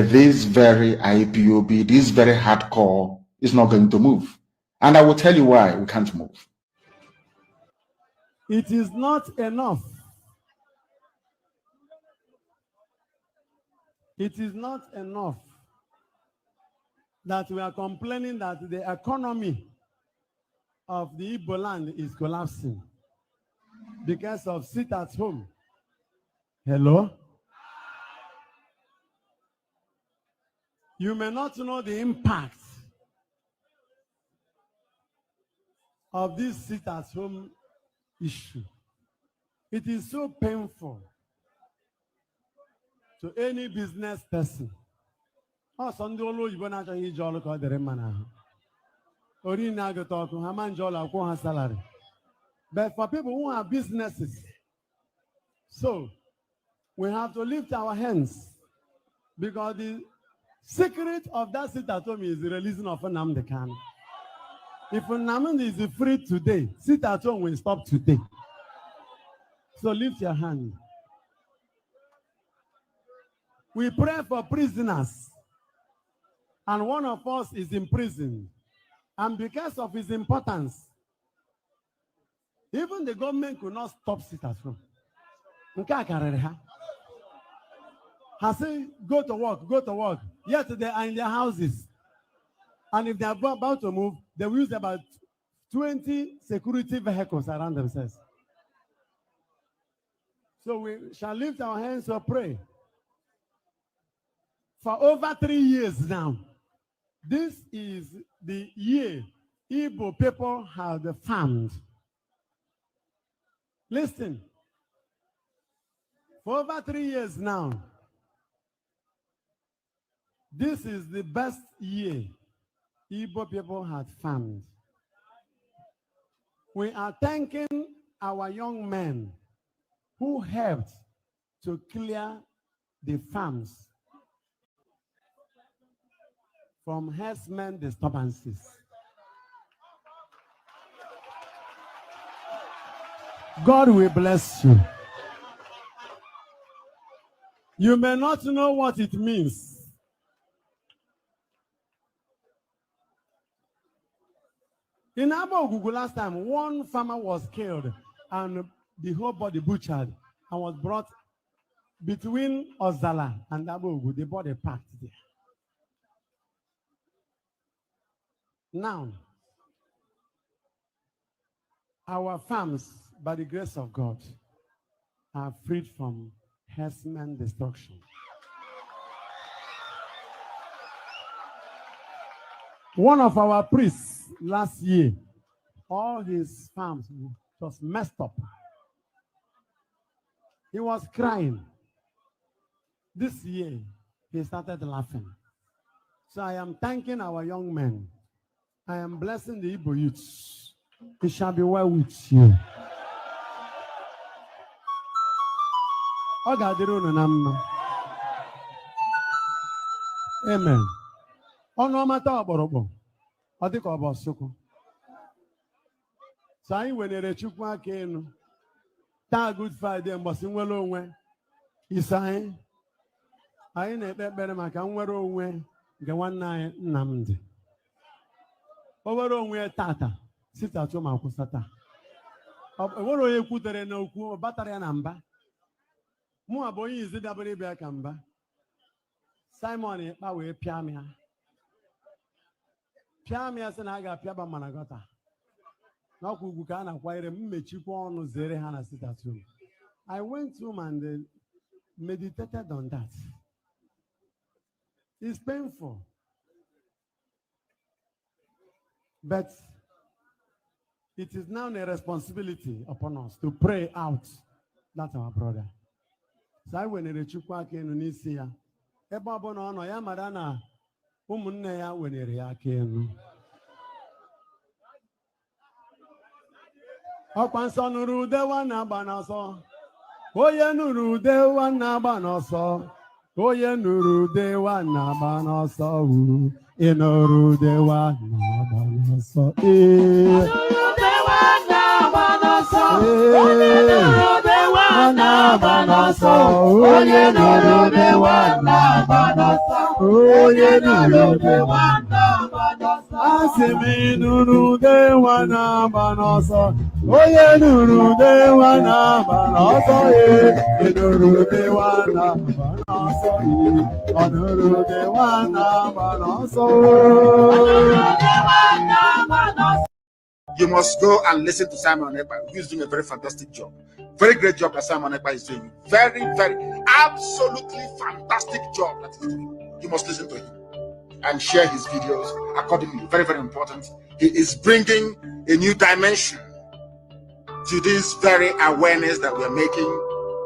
this very IPOB, this very hardcore is not going to move. And I will tell you why we can't move. It is not enough. It is not enough that we are complaining that the economy of the Igbo land is collapsing because of sit at home. Hello? You may not know the impact of this sit at home issue. It is so painful to any business person. But for people who have businesses, so we have to lift our hands because the secret of that sit at home is the releasing of Nnamdi Kanu. If Nnamdi is free today, sit at home will stop today. So lift your hand. We pray for prisoners, and one of us is in prison. And because of his importance, even the government could not stop sit at home. I say, go to work, go to work. Yet they are in their houses. And if they are about to move, they will use about 20 security vehicles around themselves. So we shall lift our hands to pray. For over 3 years now, this is the year Igbo people have farmed. Listen, for over 3 years now, this is the best year Igbo people had farmed. We are thanking our young men who helped to clear the farms from herdsmen disturbances. God will bless you. You may not know what it means. In Abogugu last time, one farmer was killed and the whole body butchered and was brought between Ozala and Abogugu. The body packed there. Now, our farms, by the grace of God, are freed from herdsmen destruction. One of our priests last year, all his farms just messed up. He was crying. This year, he started laughing. So I am thanking our young men. I am blessing the Igbo youths. It shall be well with you. Amen. So I wenere Chukwu aka enu. Taa Good Friday mgbasi nwere onwe. Isa anyị na-ekpe ekpere maka nwere onwe nke nwanne anyị Nnamdi. Owere onwe tata sita choma kwụsata. Owere onye kwutere na okwu batara ya na mba. Mụ abụ onye izi dabere ịbịa ka mba. Simon Ekpa wee pịa m ya. Pịa m ya sị na a ga-apịaba mana gọta. N'ọkwa ugwu ka a na-akwanyere m mmechikwa ọnụ zere ha na sit at home. I went home and meditated on that. It's painful. But it is now a responsibility upon us to pray out that our brother. So I wenere Chukwu aka enu n'isi ya. Ebe ọ bụ na ọ nọ ya mara na ụmụnne ya wenere ya aka enu. Ọkwa nsọ nụrụ ude nwa na-agba n'ọsọ. Onye nụrụ ude nwa na-agba n'ọsọ. Onye nụrụ ude nwa na-agba n'ọsọ. Ị nụrụ ude nwa na-agba n'ọsọ. Nụrụ ude nwa na-agba n'ọsọ. Onye nụrụ ude nwa na-agba n'ọsọ. Onye nụrụ ude nwa na-agba n'ọsọ. onye nụrụ dị asị m nụrụ dị nwa na-agba n'ọsọ onye nụrụ dị nwa na-agba n'ọsọ nụrụ dị nwa na-agba n'ọsọ ọ nụrụ dị nwa na-agba n'ọsọ. You must go and listen to Simon Ekpa, who is doing a very fantastic job. Very great job that Simon Ekpa is doing. Very, very, absolutely fantastic job that he's doing. You must listen to him and share his videos accordingly. Very, very important. He is bringing a new dimension to this very awareness that we are making,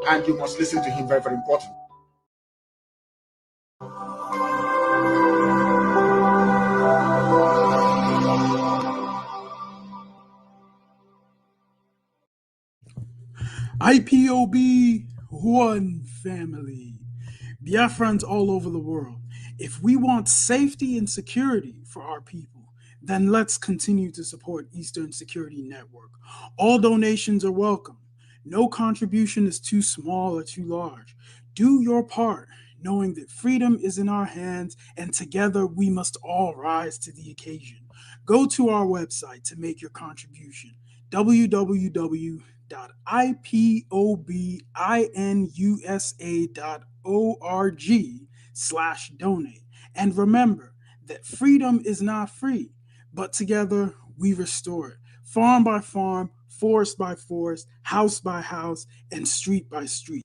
and you must listen to him. Very, very important. IPOB one family, Biafrans all over the world. If we want safety and security for our people, then let's continue to support Eastern Security Network. All donations are welcome. No contribution is too small or too large. Do your part, knowing that freedom is in our hands, and together we must all rise to the occasion. Go to our website to make your contribution, www.ipobinUSA.org/donate. And remember that freedom is not free, but together we restore it, farm by farm, forest by forest, house by house, and street by street.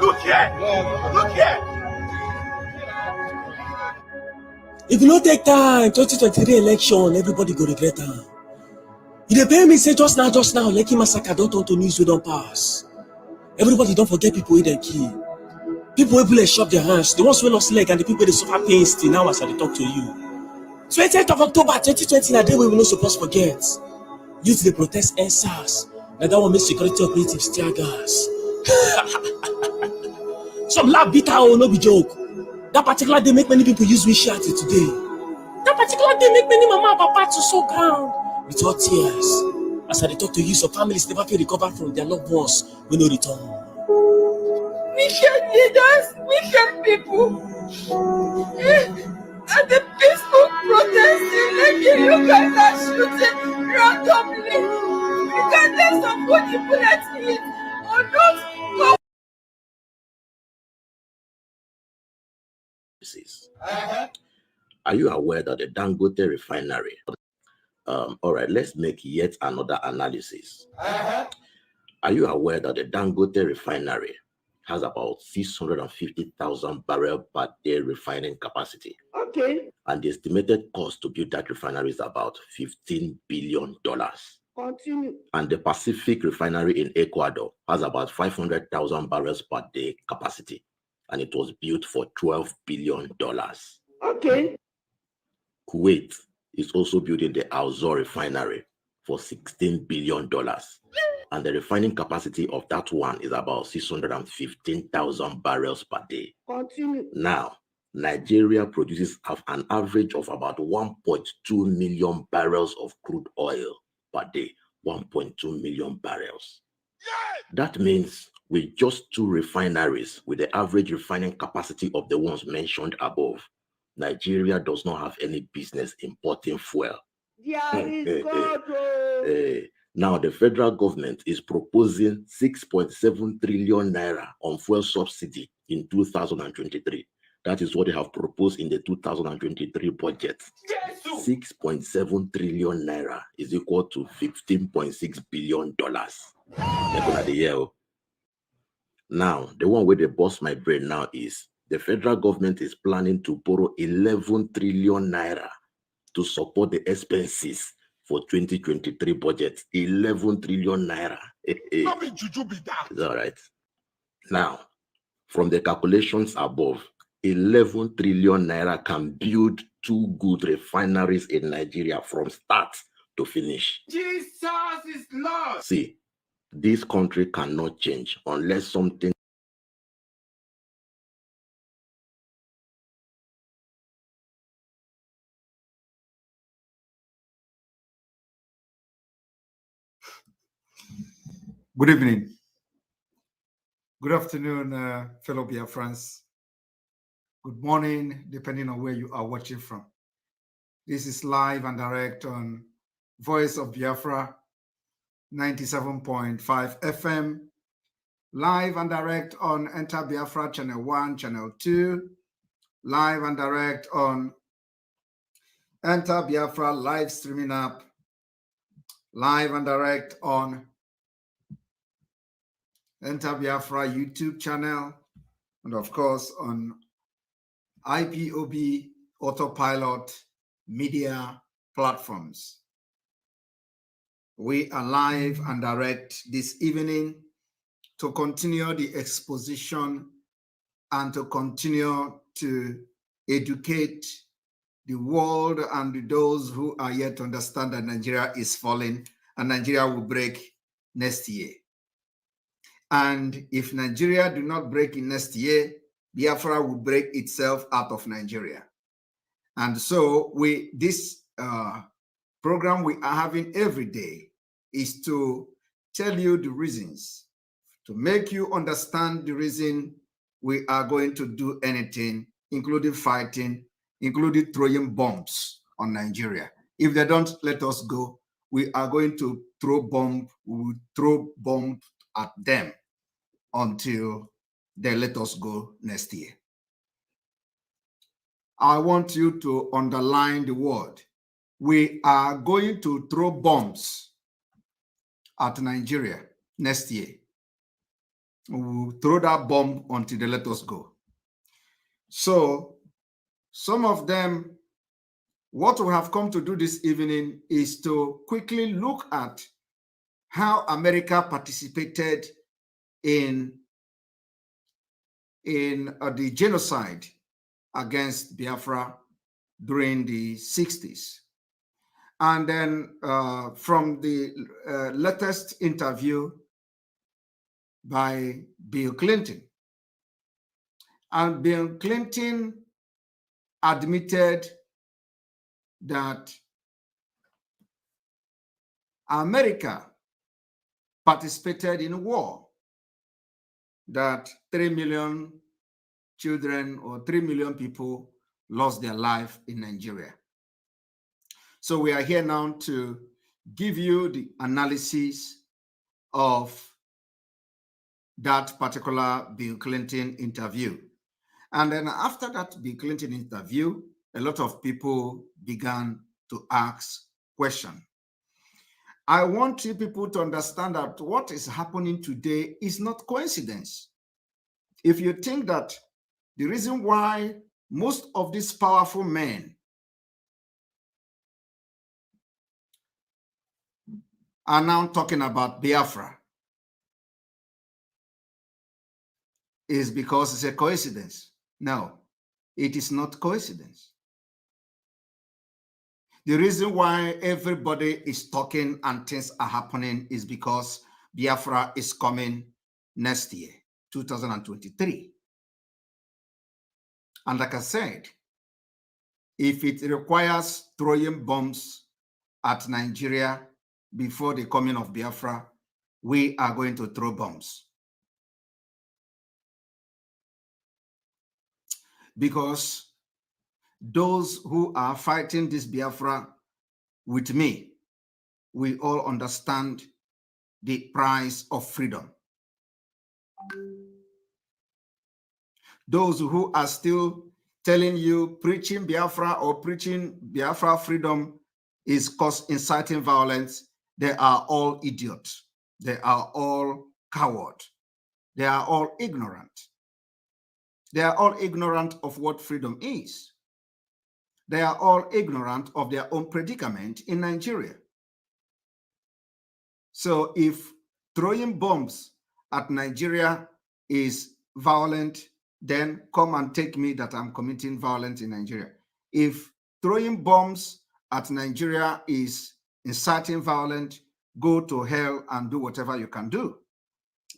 Look here. If you no take time, 2023 election, everybody go regret am. You dey pay me say just now, Lekki massacre don turn to news wey don pass. Everybody don't forget people wey dem kill. People wey bullet chop their hands, the ones wey lost leg and the people wey dey suffer pain still now as I dey talk to you. 20th of October 2020 na day wey we no suppose forget. Youth dey protest EndSARS. Na that one make security operatives tear gas. Some laugh bitter, no be joke. That particular day make many people use WeShare till today. What they make many mama and papa to so ground with your tears. As I talk to you, some families never feel recover from their loved ones when they return. Wicked leaders, wicked people, and the peaceful protesting, like you guys are shooting randomly, regardless of what the bullet hit or not. Are you aware that the Dangote refinery? All right, let's make yet another analysis. Are you aware that the Dangote refinery has about 650,000 barrels per day refining capacity? Okay. And the estimated cost to build that refinery is about $15 billion. Continue. And the Pacific refinery in Ecuador has about 500,000 barrels per day capacity. And it was built for $12 billion. Okay. Kuwait is also building the Al-Zour refinery for $16 billion. And the refining capacity of that one is about 615,000 barrels per day. Continue. Now, Nigeria produces an average of about 1.2 million barrels of crude oil per day. 1.2 million barrels. That means with just 2 refineries with the average refining capacity of the ones mentioned above, Nigeria does not have any business importing fuel. There is God. Now, the federal government is proposing 6.7 trillion naira on fuel subsidy in 2023. That is what they have proposed in the 2023 budget. 6.7 trillion naira is equal to $15.6 billion. Now, the one where they bust my brain now is the federal government is planning to borrow 11 trillion naira to support the expenses for 2023 budget. 11 trillion naira. It's all right. Now, from the calculations above, 11 trillion naira can build 2 good refineries in Nigeria from start to finish. Jesus is Lord. See, this country cannot change unless something. Good evening. Good afternoon, fellow Biafrans. Good morning, depending on where you are watching from. This is live and direct on Voice of Biafra 97.5 FM, live and direct on Enter Biafra Channel 1, Channel 2, live and direct on Enter Biafra live streaming app, live and direct on Enter Biafra YouTube channel, and of course on IPOB Autopilot media platforms. We are live and direct this evening to continue the exposition and to continue to educate the world and those who are yet to understand that Nigeria is falling and Nigeria will break next year. And if Nigeria do not break in next year, Biafra will break itself out of Nigeria. And so this program we are having every day is to tell you the reasons, to make you understand the reason we are going to do anything, including fighting, including throwing bombs on Nigeria. If they don't let us go, we are going to throw bomb at them until they let us go next year. I want you to underline the word. We are going to throw bombs at Nigeria next year. We will throw that bomb until they let us go. So some of them, what we have come to do this evening is to quickly look at how America participated in the genocide against Biafra during the 60s. And then from the latest interview by Bill Clinton. And Bill Clinton admitted that America participated in a war, that 3 million children or 3 million people lost their life in Nigeria. So we are here now to give you the analysis of that particular Bill Clinton interview. And then after that Bill Clinton interview, a lot of people began to ask questions. I want you people to understand that what is happening today is not coincidence. If you think that the reason why most of these powerful men are now talking about Biafra is because it's a coincidence. No, it is not coincidence. The reason why everybody is talking and things are happening is because Biafra is coming next year, 2023. And like I said, if it requires throwing bombs at Nigeria before the coming of Biafra, we are going to throw bombs. Because those who are fighting this Biafra with me, we all understand the price of freedom. Those who are still telling you preaching Biafra or preaching Biafra freedom is inciting violence, they are all idiots. They are all cowards. They are all ignorant. They are all ignorant of what freedom is. They are all ignorant of their own predicament in Nigeria. So if throwing bombs at Nigeria is violent, then come and take me that I'm committing violence in Nigeria. If throwing bombs at Nigeria is inciting violence, go to hell and do whatever you can do.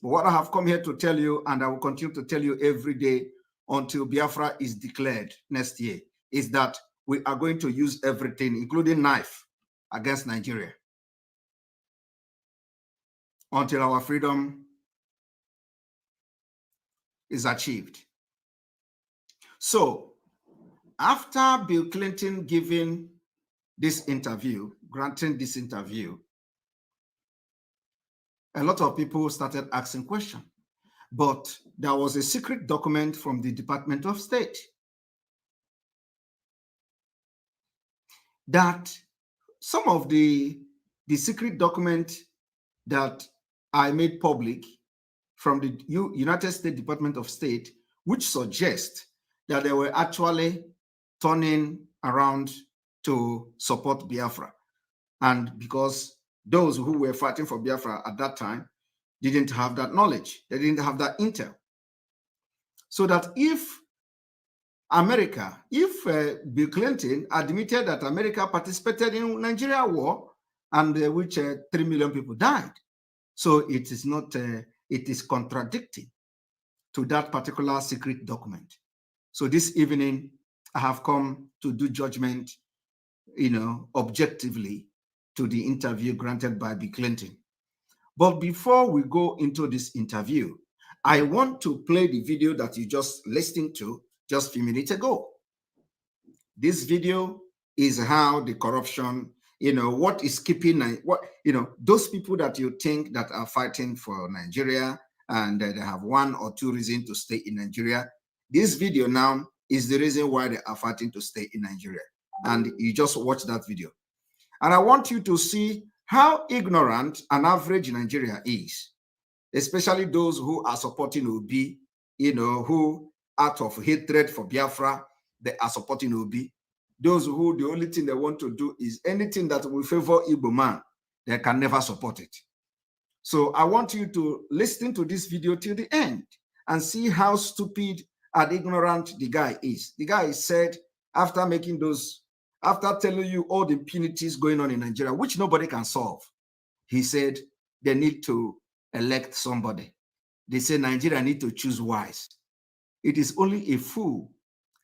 But what I have come here to tell you, and I will continue to tell you every day until Biafra is declared next year, is that we are going to use everything, including knife, against Nigeria until our freedom is achieved. So after Bill Clinton giving this interview, granting this interview, a lot of people started asking questions. But there was a secret document from the Department of State that some of the secret document that I made public from the United States Department of State, which suggest that they were actually turning around to support Biafra. And because those who were fighting for Biafra at that time didn't have that knowledge, they didn't have that intel. So that if America, if Bill Clinton admitted that America participated in Nigeria war, and which 3 million people died, so it is not, it is contradicting to that particular secret document. So this evening, I have come to do judgment, objectively to the interview granted by Bill Clinton. But before we go into this interview, I want to play the video that you just listened to just a few minutes ago. This video is how the corruption, what is keeping, those people that you think that are fighting for Nigeria and they have 1 or 2 reasons to stay in Nigeria. This video now is the reason why they are fighting to stay in Nigeria. And you just watch that video. And I want you to see how ignorant an average Nigeria is, especially those who are supporting Obi, who out of hatred for Biafra, they are supporting Obi. Those who the only thing they want to do is anything that will favor Igbo man, they can never support it. So I want you to listen to this video till the end and see how stupid and ignorant the guy is. The guy said, after telling you all the impunities going on in Nigeria, which nobody can solve, he said they need to elect somebody. They say Nigeria need to choose wise. It is only a fool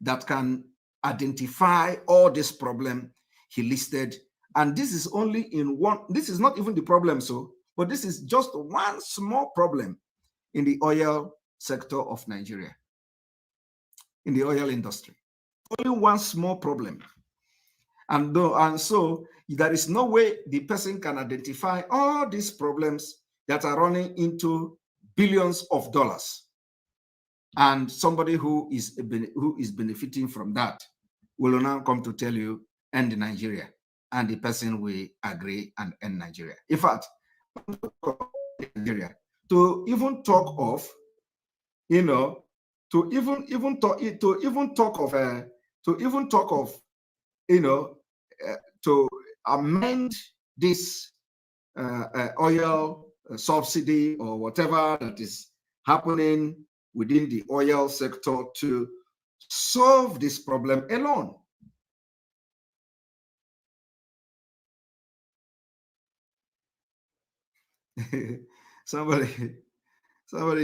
that can identify all this problem he listed. And this is only in one, this is not even the problem, but this is just one small problem in the oil sector of Nigeria, in the oil industry. Only one small problem. And so there is no way the person can identify all these problems that are running into billions of dollars. And somebody who is benefiting from that will now come to tell you, end Nigeria. And the person will agree and end Nigeria. In fact, Nigeria, to even talk of, to even talk of, to amend this oil subsidy or whatever that is happening within the oil sector to solve this problem alone. Somebody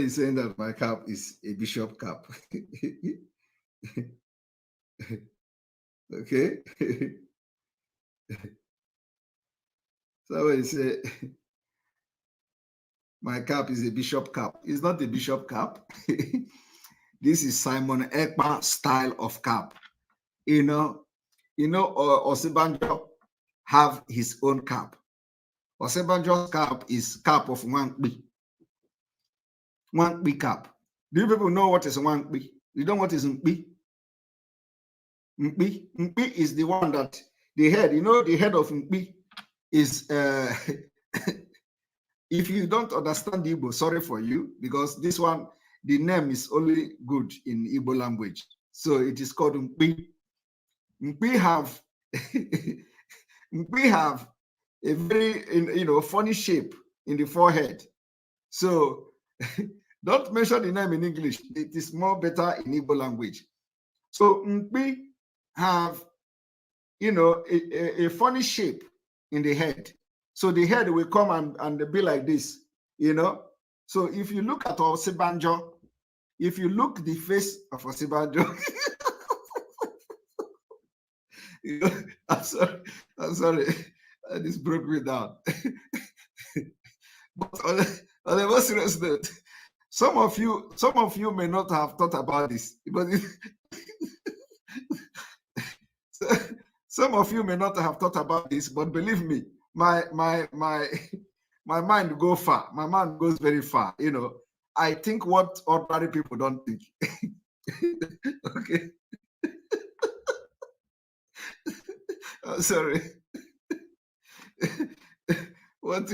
is saying that my cap is a bishop cap. Okay. Somebody say my cap is a bishop cap. It's not a bishop cap. This is Simon Ekpa style of cap. Osibanjo have his own cap. Osibanjo's cap is cap of one cap. Do you people know what is one B? You know what is Mpi? Mpi is the one that the head, the head of Mpi is, if you don't understand Igbo, sorry for you, because this one, the name is only good in Igbo language. So it is called Mpi. Mpi have, Mpi have a very, funny shape in the forehead. So don't mention the name in English. It is more better in Igbo language. So Mpi have, a funny shape in the head. So the head will come and be like this, So if you look at Osibanjo, if you look the face of Osibanjo, I'm sorry, this broke me down. But on a more serious note, some of you may not have thought about this, but some of you may not have thought about this, but believe me, my mind goes far. My mind goes very far. I think what ordinary people don't think. Okay. Sorry. One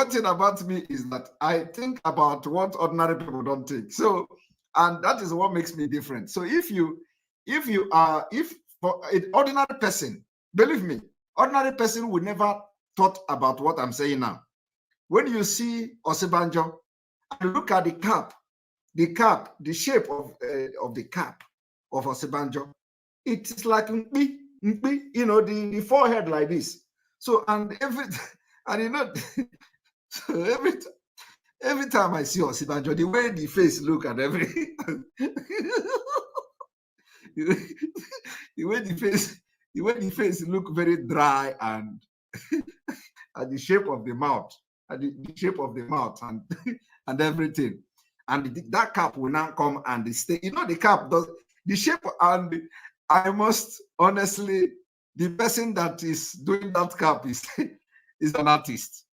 thing about me is that I think about what ordinary people don't think. So, and that is what makes me different. So if for an ordinary person, believe me, ordinary person would never thought about what I'm saying now. When you see Osibanjo, and look at the shape of the cap of Osibanjo, it is like Mpi, the forehead like this. So so every time I see Osibanjo, the way the face look at the way the face look very dry and and the shape of the mouth, and everything, and that cap will now come and stay. The cap does the shape, and I must honestly, the person that is doing that cap is an artist.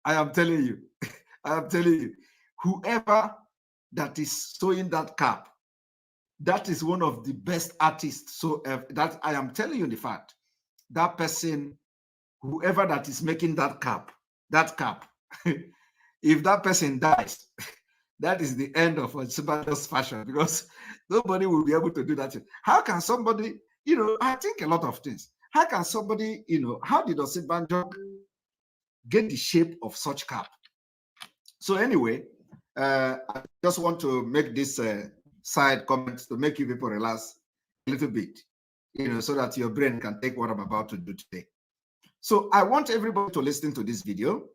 I am telling you, whoever that is sewing that cap, that is one of the best artists. So that I am telling you the fact, that person, whoever that is making that cap, if that person dies, that is the end of Osibanjo's fashion, because nobody will be able to do that. How can somebody, I think a lot of things. How can somebody, how did Osibanjo get the shape of such cap? So anyway, I just want to make this side comment to make you people relax a little bit, so that your brain can take what I'm about to do today. So I want everybody to listen to this video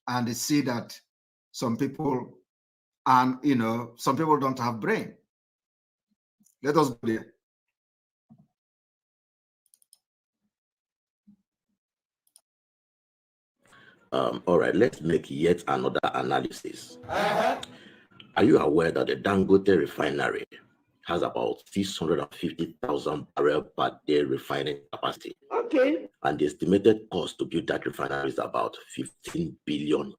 and see that some people, and some people don't have brain. Let us go there. All right, let's make yet another analysis. Are you aware that the Dangote refinery has about 650,000 barrels per day refining capacity? Okay. And the estimated cost to build that refinery is about $15 billion.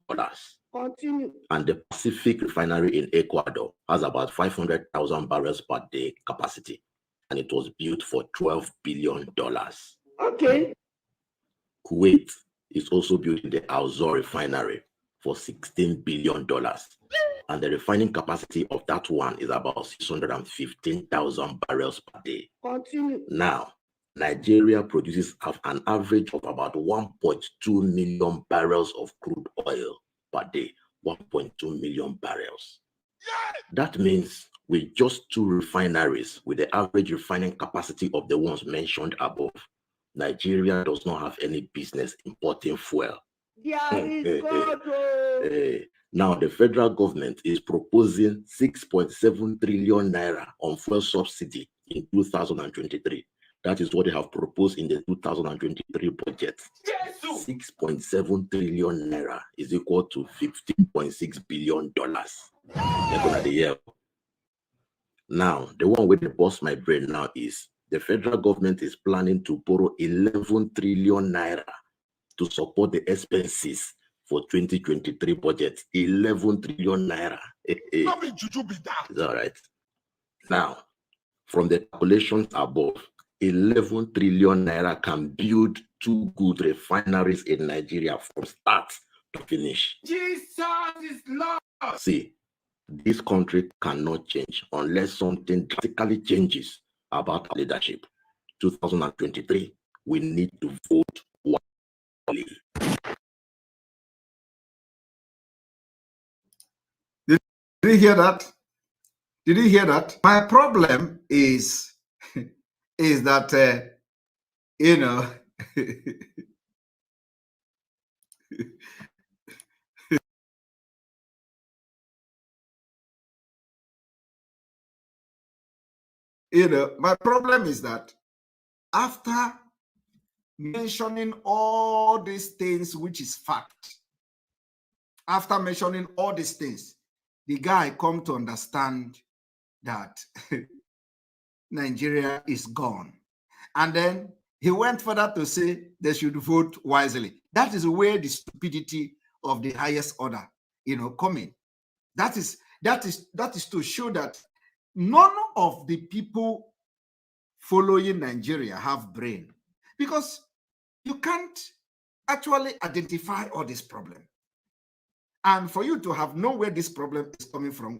Continue. And the Pacific refinery in Ecuador has about 500,000 barrels per day capacity, and it was built for $12 billion. Okay. Kuwait is also building the Al-Zour refinery for $16 billion. And the refining capacity of that one is about 615,000 barrels per day. Continue. Now, Nigeria produces an average of about 1.2 million barrels of crude oil per day. 1.2 million barrels. That means with just 2 refineries, with the average refining capacity of the ones mentioned above, Nigeria does not have any business importing fuel. There is God. Now, the federal government is proposing 6.7 trillion naira on fuel subsidy in 2023. That is what they have proposed in the 2023 budget. 6.7 trillion naira is equal to $15.6 billion. Now, the one with the boss my brain now is the federal government is planning to borrow 11 trillion naira to support the expenses for 2023 budget. 11 trillion naira. It's all right. Now, from the calculations above, 11 trillion naira can build 2 good refineries in Nigeria from start to finish. Jesus is Lord. See, this country cannot change unless something drastically changes about our leadership. 2023, we need to vote wisely. Did you hear that? Did you hear that? My problem is that you know my problem is that after mentioning all these things, which is fact, after mentioning all these things, the guy come to understand that Nigeria is gone. And then he went further to say they should vote wisely. That is where the stupidity of the highest order, coming. That is to show that none of the people following Nigeria have brain, because you can't actually identify all this problem. And for you to have known where this problem is coming from,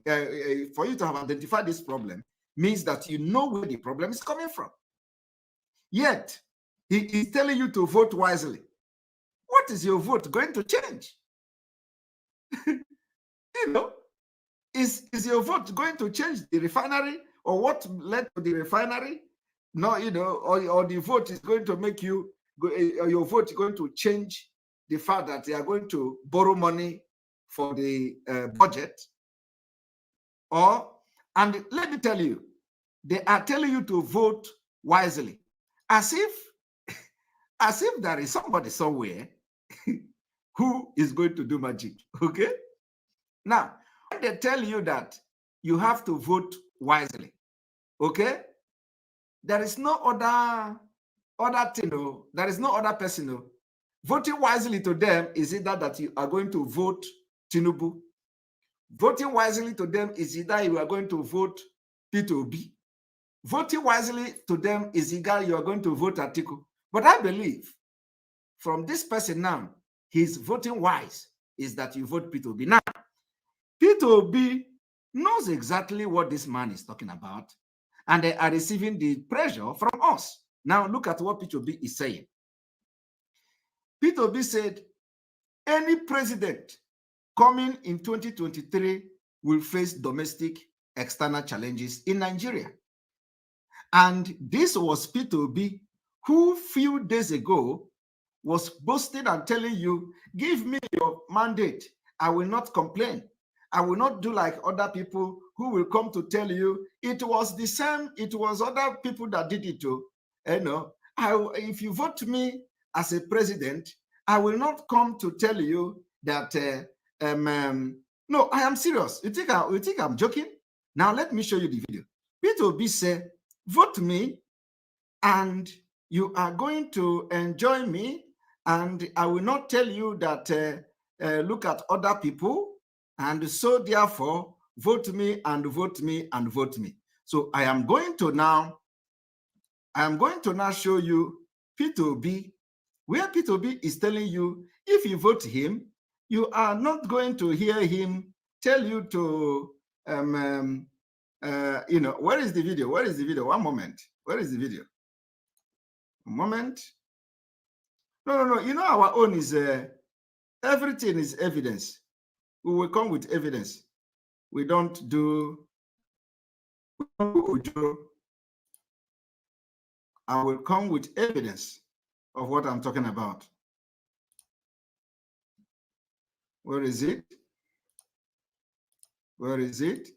for you to have identified this problem means that you know where the problem is coming from. Yet, he is telling you to vote wisely. What is your vote going to change? Is your vote going to change the refinery, or what led to the refinery? No, or the vote is going to make you, or your vote is going to change the fact that they are going to borrow money for the budget. And let me tell you, they are telling you to vote wisely, as if there is somebody somewhere who is going to do magic. Okay? Now, when they tell you that you have to vote wisely, okay, there is no other thing, there is no other person. Voting wisely to them is either that you are going to vote Tinubu. Voting wisely to them is either you are going to vote P2B. Voting wisely to them is either you are going to vote Atiku. But I believe from this person now, his voting wise is that you vote P2B. Now, P2B knows exactly what this man is talking about, and they are receiving the pressure from us. Now, look at what P2B is saying. P2B said, any president coming in 2023 will face domestic external challenges in Nigeria. And this was P2B, who few days ago was boasting and telling you, give me your mandate, I will not complain. I will not do like other people who will come to tell you it was the same, it was other people that did it too. If you vote me as a president, I will not come to tell you that, no, I am serious. You think I'm joking? Now, let me show you the video. Peter Obi said, vote me and you are going to enjoy me, and I will not tell you that look at other people, and so therefore vote me and vote me and vote me. So I am going to now show you Peter Obi, where Peter Obi is telling you if you vote him, you are not going to hear him tell you to you know, where is the video? Where is the video? One moment. Where is the video? A moment. No. You know, our own is everything is evidence. We will come with evidence. We don't do. I will come with evidence of what I'm talking about. Where is it? Where is it?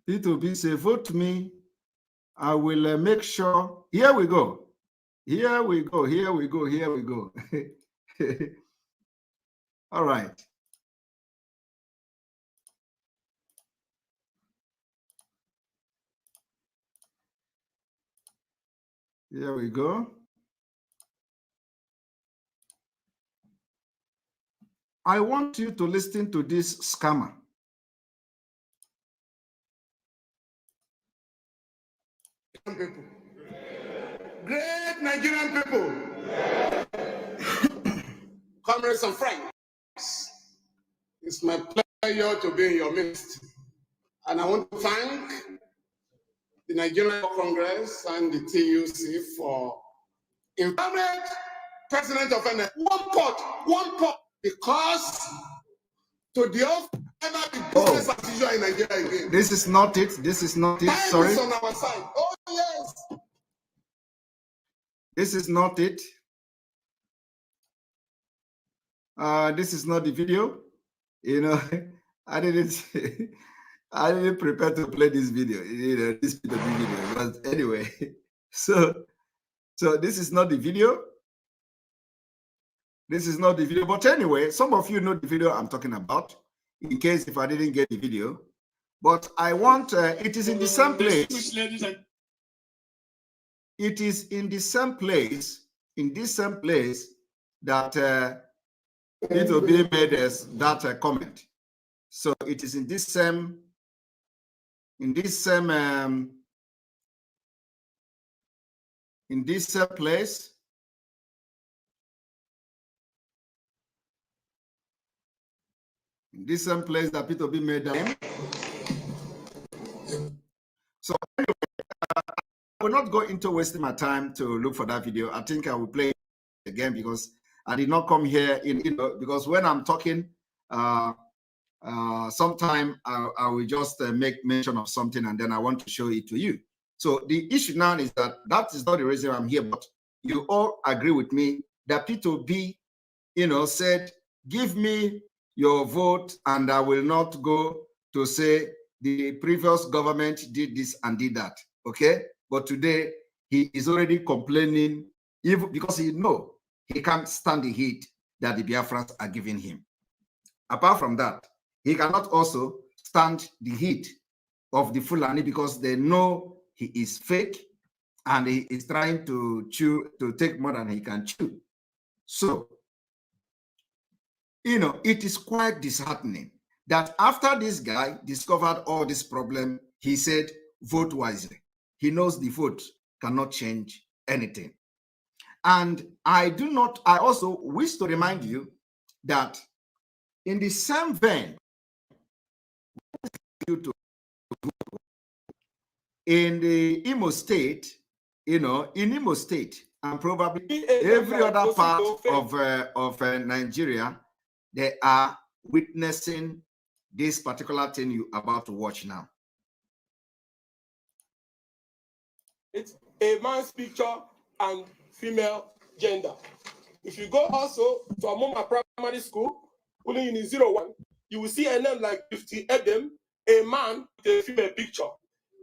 P2B say, vote me. I will make sure. Here we go. Here we go. Here we go. Here we go. All right. Here we go. I want you to listen to this scammer. People. Great Nigerian people. Comrades and friends, it's my pleasure to be in your midst. And I want to thank the Nigerian Congress and the TUC for inviting President of NF one pot, because to the off never be business as usual in Nigeria again. This is not it. This is not it. Time Sorry. is on our side. Oh yes. This is not it. This is not the video. You know, I didn't prepare to play this video. You know, this video. But anyway, so this is not the video. This is not the video. But anyway, some of you know the video I'm talking about. In case if I didn't get the video, but I want. It is in the same place. It is in the same place. In this same place that it will be made as that comment. So it is in this same. In this same place. In this same place that Peter B made them. So anyway, I will not go into wasting my time to look for that video. I think I will play it again because I did not come here because when I'm talking, sometime I will just make mention of something and then I want to show it to you. So the issue now is that is not the reason I'm here, but you all agree with me that Peter B, said, give me your vote and I will not go to say the previous government did this and did that, okay? But today he is already complaining even because he can't stand the heat that the Biafrans are giving him. Apart from that, he cannot also stand the heat of the Fulani because they know he is fake and he is trying to take more than he can chew. So, it is quite disheartening that after this guy discovered all this problem, he said, vote wisely. He knows the vote cannot change anything. And I also wish to remind you that in the same vein, in the Imo State, in Imo State, and probably every other part of Nigeria, they are witnessing this particular thing you're about to watch now. It's a man's picture and female gender. If you go also to Amoma Primary School, only in 01, you will see a name like 50 Edem, a man with a female picture.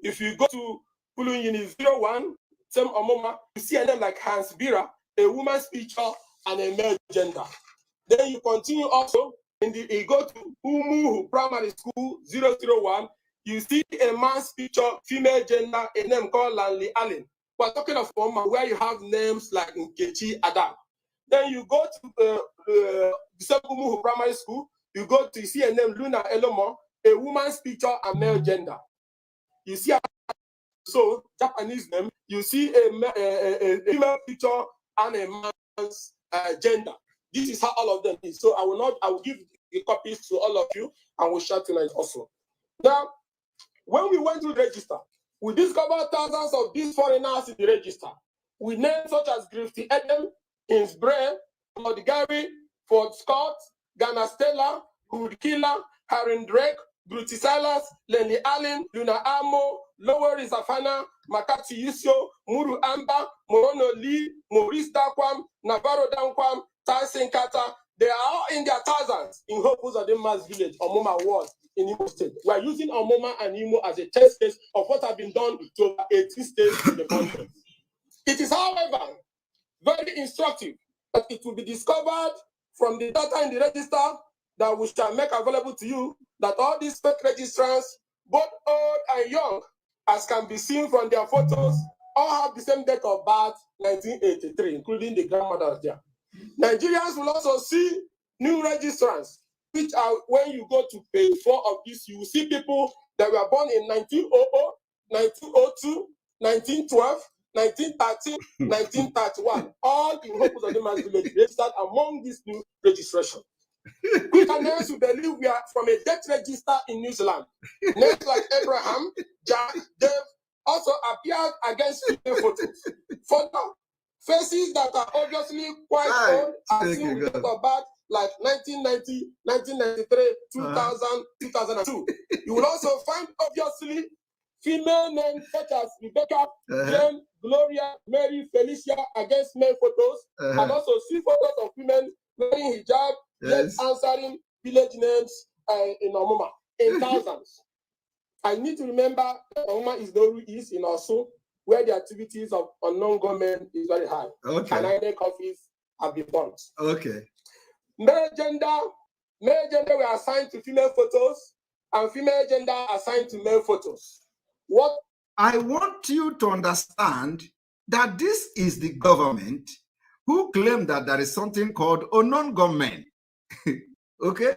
If you go to Pulun Uni 01, same Omoma, you see a name like Hans Bira, a woman's picture and a male gender. Then you continue also, you go to Umu Primary School 001, you see a man's picture, female gender, a name called Lanley Allen. We're talking of Omoma where you have names like Nkechi Adam. Then you go to the Umu Primary School, you see a name Luna Elomo, a woman's picture and male gender. You see so Japanese name, you see a female picture and a man's gender. This is how all of them is. So I will give the copies to all of you and we'll share tonight also. Now, when we went to the register, we discovered thousands of these foreigners in the register. We named such as Grifty Edem, Innsbruck, Lord Gary, Ford Scott, Ghana Stella, Hood Killer, Harin Drake, Bruty Silas, Lenny Allen, Luna Amo, Lower Rizafana, Makati Yusio, Muru Amba, Morono Lee, Maurice Dakwam, Navarro Dankwam, Tyson Kata. They are all in their thousands in Hopus of the Mass Village, Omoma Ward in Imo State. We are using Omoma and Imo as a test case of what has been done to over 18 states in the country. It is, however, very instructive that it will be discovered from the data in the register that we shall make available to you that all these fake registrants, both old and young, as can be seen from their photos, all have the same date of birth, 1983, including the grandmothers there. Nigerians will also see new registrants, which are, when you go to page 4 of this, you will see people that were born in 1900, 1902, 1912, 1913, 1931, all in Hopus of the Mass Village registered among this new registration. Quick names we believe we are from a death register in New Zealand. Names like Abraham, Jack, Dave also appeared against female photos. Further, faces that are obviously quite old are seen with date of birth like 1990, 1993, 2000, 2002. You will also find obviously female names such as Rebecca, Jane, Gloria, Mary, Felicia against male photos, and also see photos of women wearing hijab, yet answering village names in Omoma in thousands. I need to remember that Omoma is the East in Osu, where the activities of unknown government is very high. Okay. And INEC office have been burnt. Okay. Male gender were assigned to female photos, and female gender assigned to male photos. What I want you to understand that this is the government who claim that there is something called unknown government. Okay?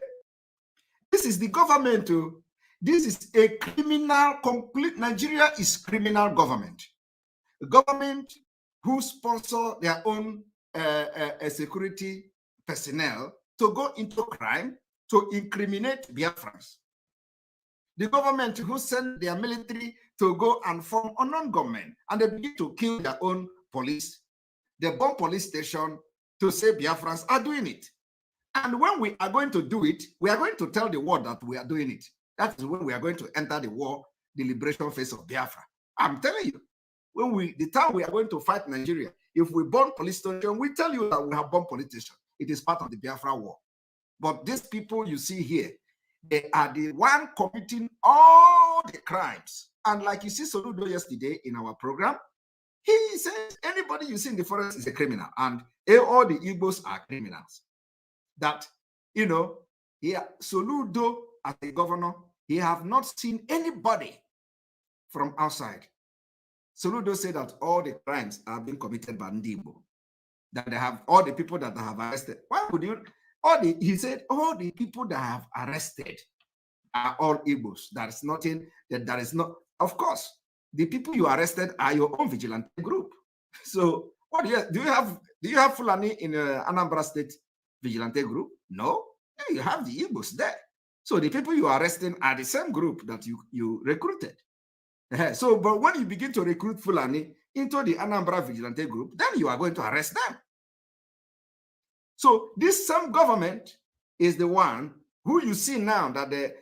This is the government. This is a criminal, complete Nigeria is criminal government. A government who sponsor their own security personnel to go into crime, to incriminate Biafrans. The government who send their military to go and form unknown government, and they begin to kill their own police. They bomb police station to say Biafrans are doing it. And when we are going to do it, we are going to tell the world that we are doing it. That is when we are going to enter the war, the liberation phase of Biafra. I'm telling you, the time we are going to fight Nigeria, if we bomb police station, we tell you that we have bombed police station. It is part of the Biafra war. But these people you see here, they are the one committing all the crimes. And like you see Soludo yesterday in our program, he says anybody you see in the forest is a criminal, and all the Igbos are criminals. That, you know, Soludo as a governor, he have not seen anybody from outside. Soludo said that all the crimes are being committed by Ndibo, that they have all the people that they have arrested. Why would you? He said all the people that have arrested are all Igbos. There is nothing that there is not. Of course, the people you arrested are your own vigilante group. So, what do you have Fulani in Anambra State vigilante group? No, you have the Igbos there. So the people you are arresting are the same group that you recruited. So, but when you begin to recruit Fulani into the Anambra vigilante group, then you are going to arrest them. So this same government is the one who you see now that they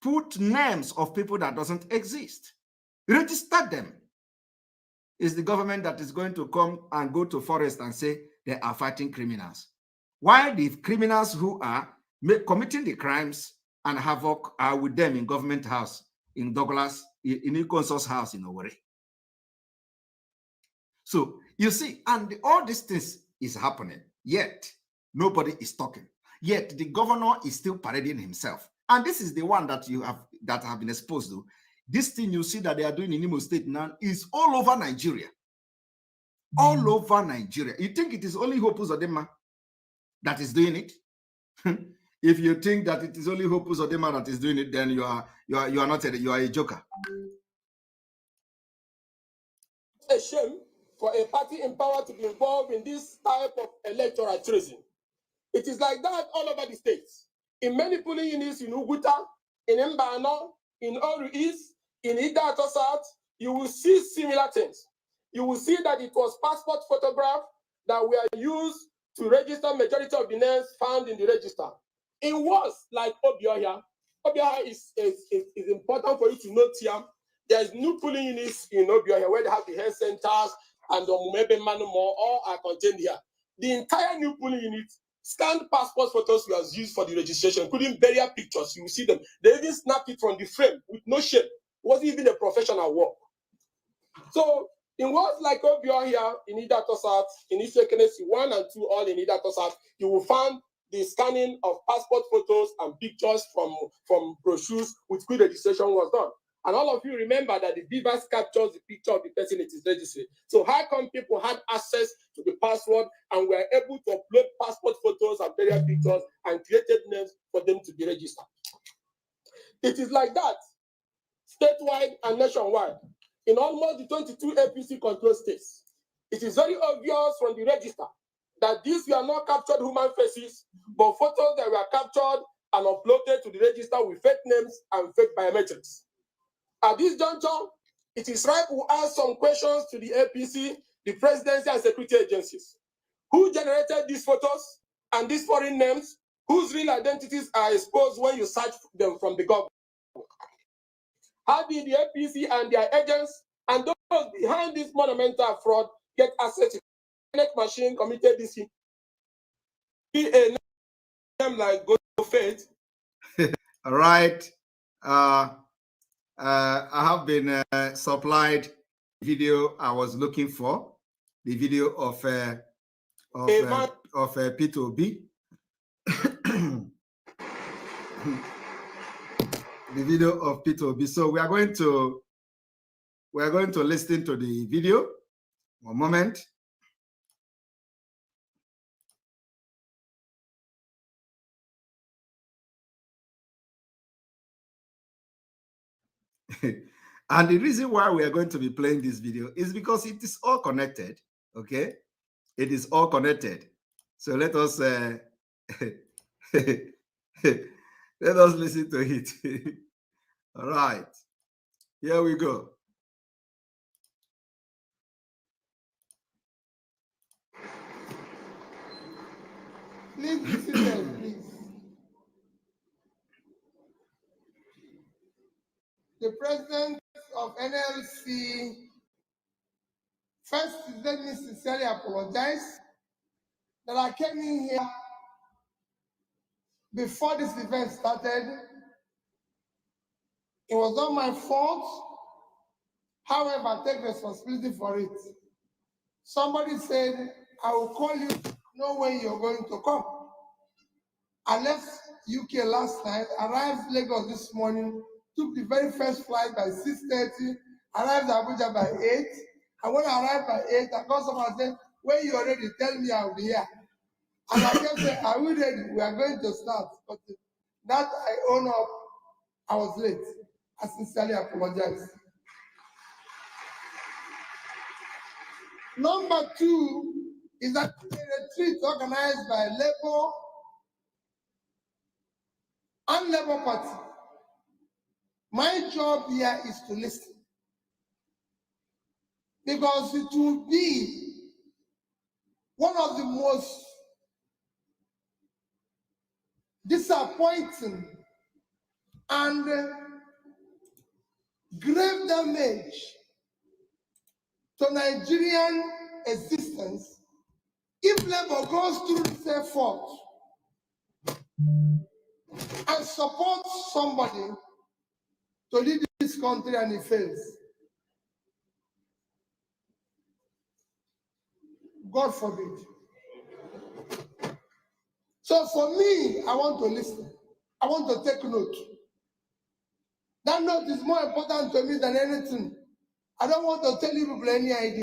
put names of people that doesn't exist. Register them. Is the government that is going to come and go to forest and say they are fighting criminals. Why the criminals who are committing the crimes and havoc are with them in government house, in Douglas, in Ikonso's house in Owerri? So you see, and all these things is happening, yet nobody is talking. Yet the governor is still parading himself. And this is the one that have been exposed to. This thing you see that they are doing in Imo State now is all over Nigeria. All over Nigeria. You think it is only Hope Uzodinma that is doing it? If you think that it is only Hope Uzodinma that is doing it, then you are not a joker. A shame for a party in power to be involved in this type of electoral treason. It is like that all over the states. In many polling units in Uguta, in Mbano, in Oru East, in Idato South, you will see similar things. You will see that it was passport photograph that were used to register majority of the names found in the register. It was like Obioya. Obioya is important for you to note here. There's new polling units in Obioya where they have the health centers and the Mumebe Manumo, all are contained here. The entire new polling unit, scanned passport photos was used for the registration, including burial pictures. You will see them. They even snapped it from the frame with no shape. It wasn't even a professional work. So in words like Obioya here in Idato South, in Isekenesi 1 and 2, all in Idato South, you will find the scanning of passport photos and pictures from brochures with which registration was done. And all of you remember that the device captures the picture of the person it is registered. So how come people had access to the password and were able to upload passport photos and burial pictures and created names for them to be registered? It is like that, statewide and nationwide, in almost the 22 APC control states. It is very obvious from the register that these were not captured human faces, but photos that were captured and uploaded to the register with fake names and fake biometrics. At this juncture, it is right to ask some questions to the APC, the presidency, and security agencies. Who generated these photos and these foreign names, whose real identities are exposed when you search them from the government? How did the APC and their agents and those behind this monumental fraud get access to the machine committed this thing? A name like Go Faith. All right. I have been supplied video I was looking for, the video of P2B. The video of P2B. So we are going to listen to the video. One moment. And the reason why we are going to be playing this video is because it is all connected. Okay, it is all connected. So let us let us listen to it. All right, here we go. Please be seated, please. The president of NLC, first, let me sincerely apologize that I came in here before this event started. It was not my fault. However, I take responsibility for it. Somebody said, I will call you to know when you're going to come. I left UK last night, arrived Lagos this morning, took the very first flight by 6:30, arrived Abuja by 8. And when I arrived by 8, I got someone and said, when you're ready, tell me I'll be here. And I kept saying, are we ready? We are going to start. But that I own up, I was late. I sincerely apologize. Number 2 is that a retreat organized by Labour and Labour Party. My job here is to listen. Because it will be one of the most disappointing and grave damage to Nigerian existence if Labour goes through this effort and supports somebody to lead this country and it fails. God forbid. So for me, I want to listen. I want to take note. That note is more important to me than anything. I don't want to tell you people any idea.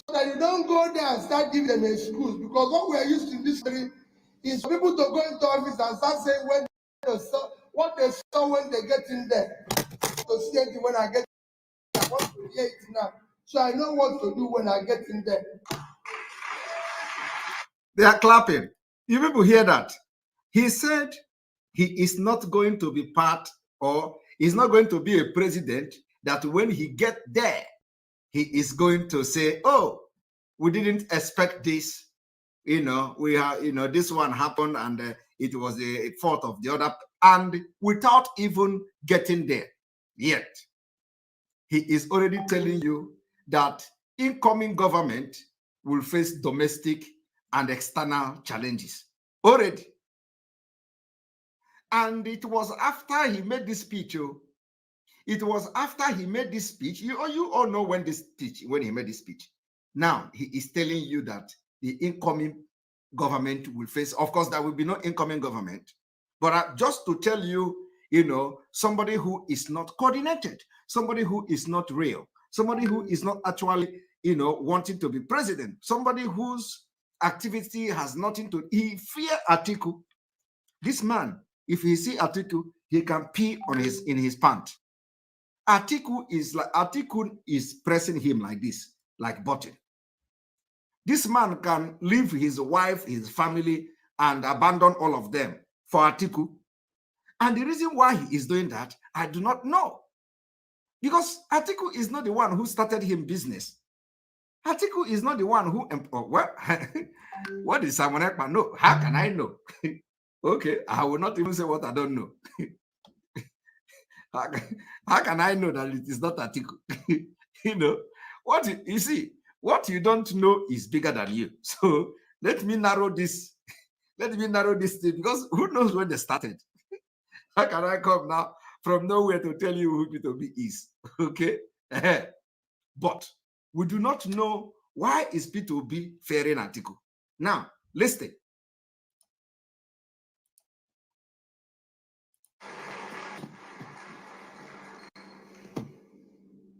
So that you don't go there and start giving them excuse, because what we are used to in this country is for people to go into office and start saying what they saw when they get in there. To see it when I get in, I want to hear it now. So I know what to do when I get in there. They are clapping. You people hear that? He said he is not going to be part, or he's not going to be a president that when he get there, he is going to say, oh, we didn't expect this. We have, this one happened and it was a fault of the other, and without even getting there yet. He is already telling you that incoming government will face domestic and external challenges already. And it was after he made this speech. It was after he made this speech. You all know when he made this speech. Now he is telling you that the incoming government will face. Of course, there will be no incoming government. But just to tell you, somebody who is not coordinated, somebody who is not real, somebody who is not actually, wanting to be president, somebody whose activity has nothing to. He fear Atiku. This man, if he see Atiku, he can pee in his pant. Atiku is pressing him like this, like button. This man can leave his wife, his family, and abandon all of them for Atiku. And the reason why he is doing that, I do not know. Because Atiku is not the one who started him business. Atiku is not the one who, what is Simon Ekpa? No, how can I know? Okay, I will not even say what I don't know. How can I know that it is not Atiku? What you don't know is bigger than you. So let me narrow this. Let me narrow this thing, because who knows when they started? How can I come now from nowhere to tell you who P2B is? Okay? But we do not know why is P2B fearing Atiku. Now, listen.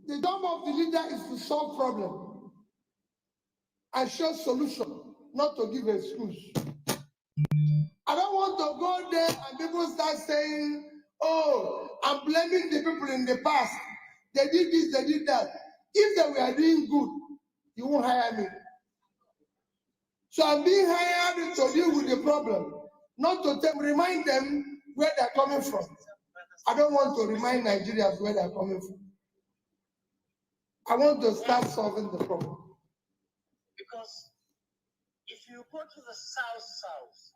The job of the leader is to solve problem and show solution, not to give excuse. I don't want to go there and people start saying, oh, I'm blaming the people in the past. They did this, they did that. If they were doing good, you won't hire me. So I'm being hired to deal with the problem, not to remind them where they're coming from. I don't want to remind Nigerians where they're coming from. I want to start solving the problem. Because if you go to the south,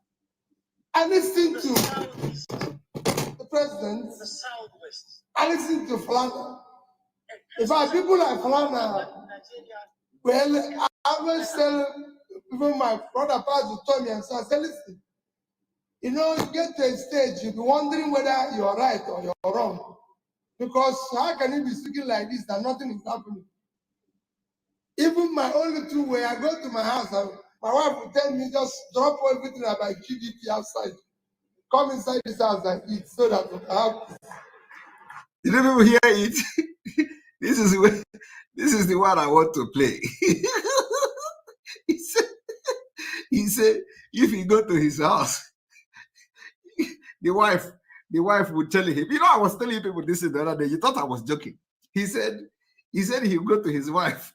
I listen to southeast, the president. the southwest, I listen to Flana. In fact, people like Flana, well, I always tell even my brother Pastor told me, and so I said, listen, you get to a stage, you'll be wondering whether you're right or you're wrong. Because how can you be speaking like this and nothing is happening? Even my only two way, I go to my house, my wife will tell me, just drop everything about GDP outside. Come inside this house and eat so that we can have. Did you people hear it? This is the one I want to play. He said, if you go to his house, the wife would tell him, I was telling people this the other day, you thought I was joking. He said he would go to his wife.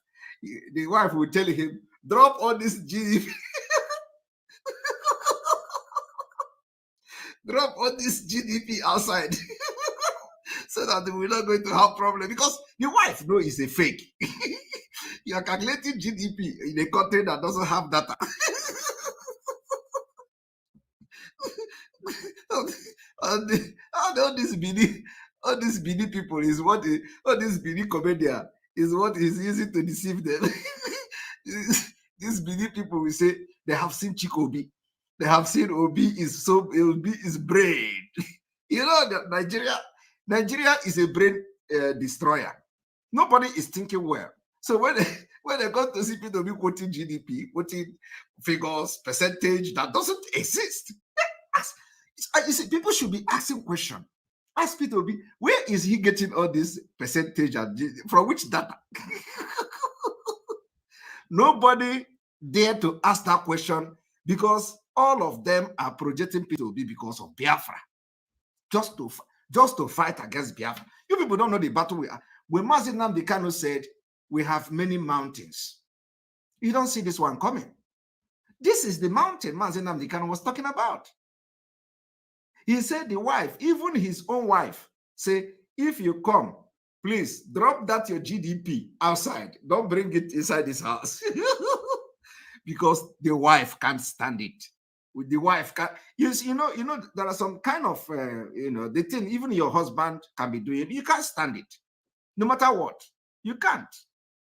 The wife would tell him, drop all this GDP. Drop all this GDP outside. So that we're not going to have problem, because the wife knows it's a fake. You are calculating GDP in a country that doesn't have data. all these BD people is what all this BD comedian is what is using to deceive them. These BD people will say they have seen Chikobi. They have seen Obi is brain. That Nigeria is a brain destroyer. Nobody is thinking well. So when they go to see people quoting GDP, quoting figures, percentage that doesn't exist, you see, people should be asking questions. Ask Peter Obi, where is he getting all this percentage and from which data? Nobody dare to ask that question because all of them are projecting Peter Obi because of Biafra, just to fight against Biafra. You people don't know the battle we are. When Mazi Nnamdi Kanu said, we have many mountains, you don't see this one coming. This is the mountain Mazi Nnamdi Kanu was talking about. He said the wife, even his own wife, say, if you come, please drop that your GDP outside. Don't bring it inside this house. Because the wife can't stand it. With the wife, you know, there are some kind of, the thing even your husband can be doing. You can't stand it. No matter what, you can't.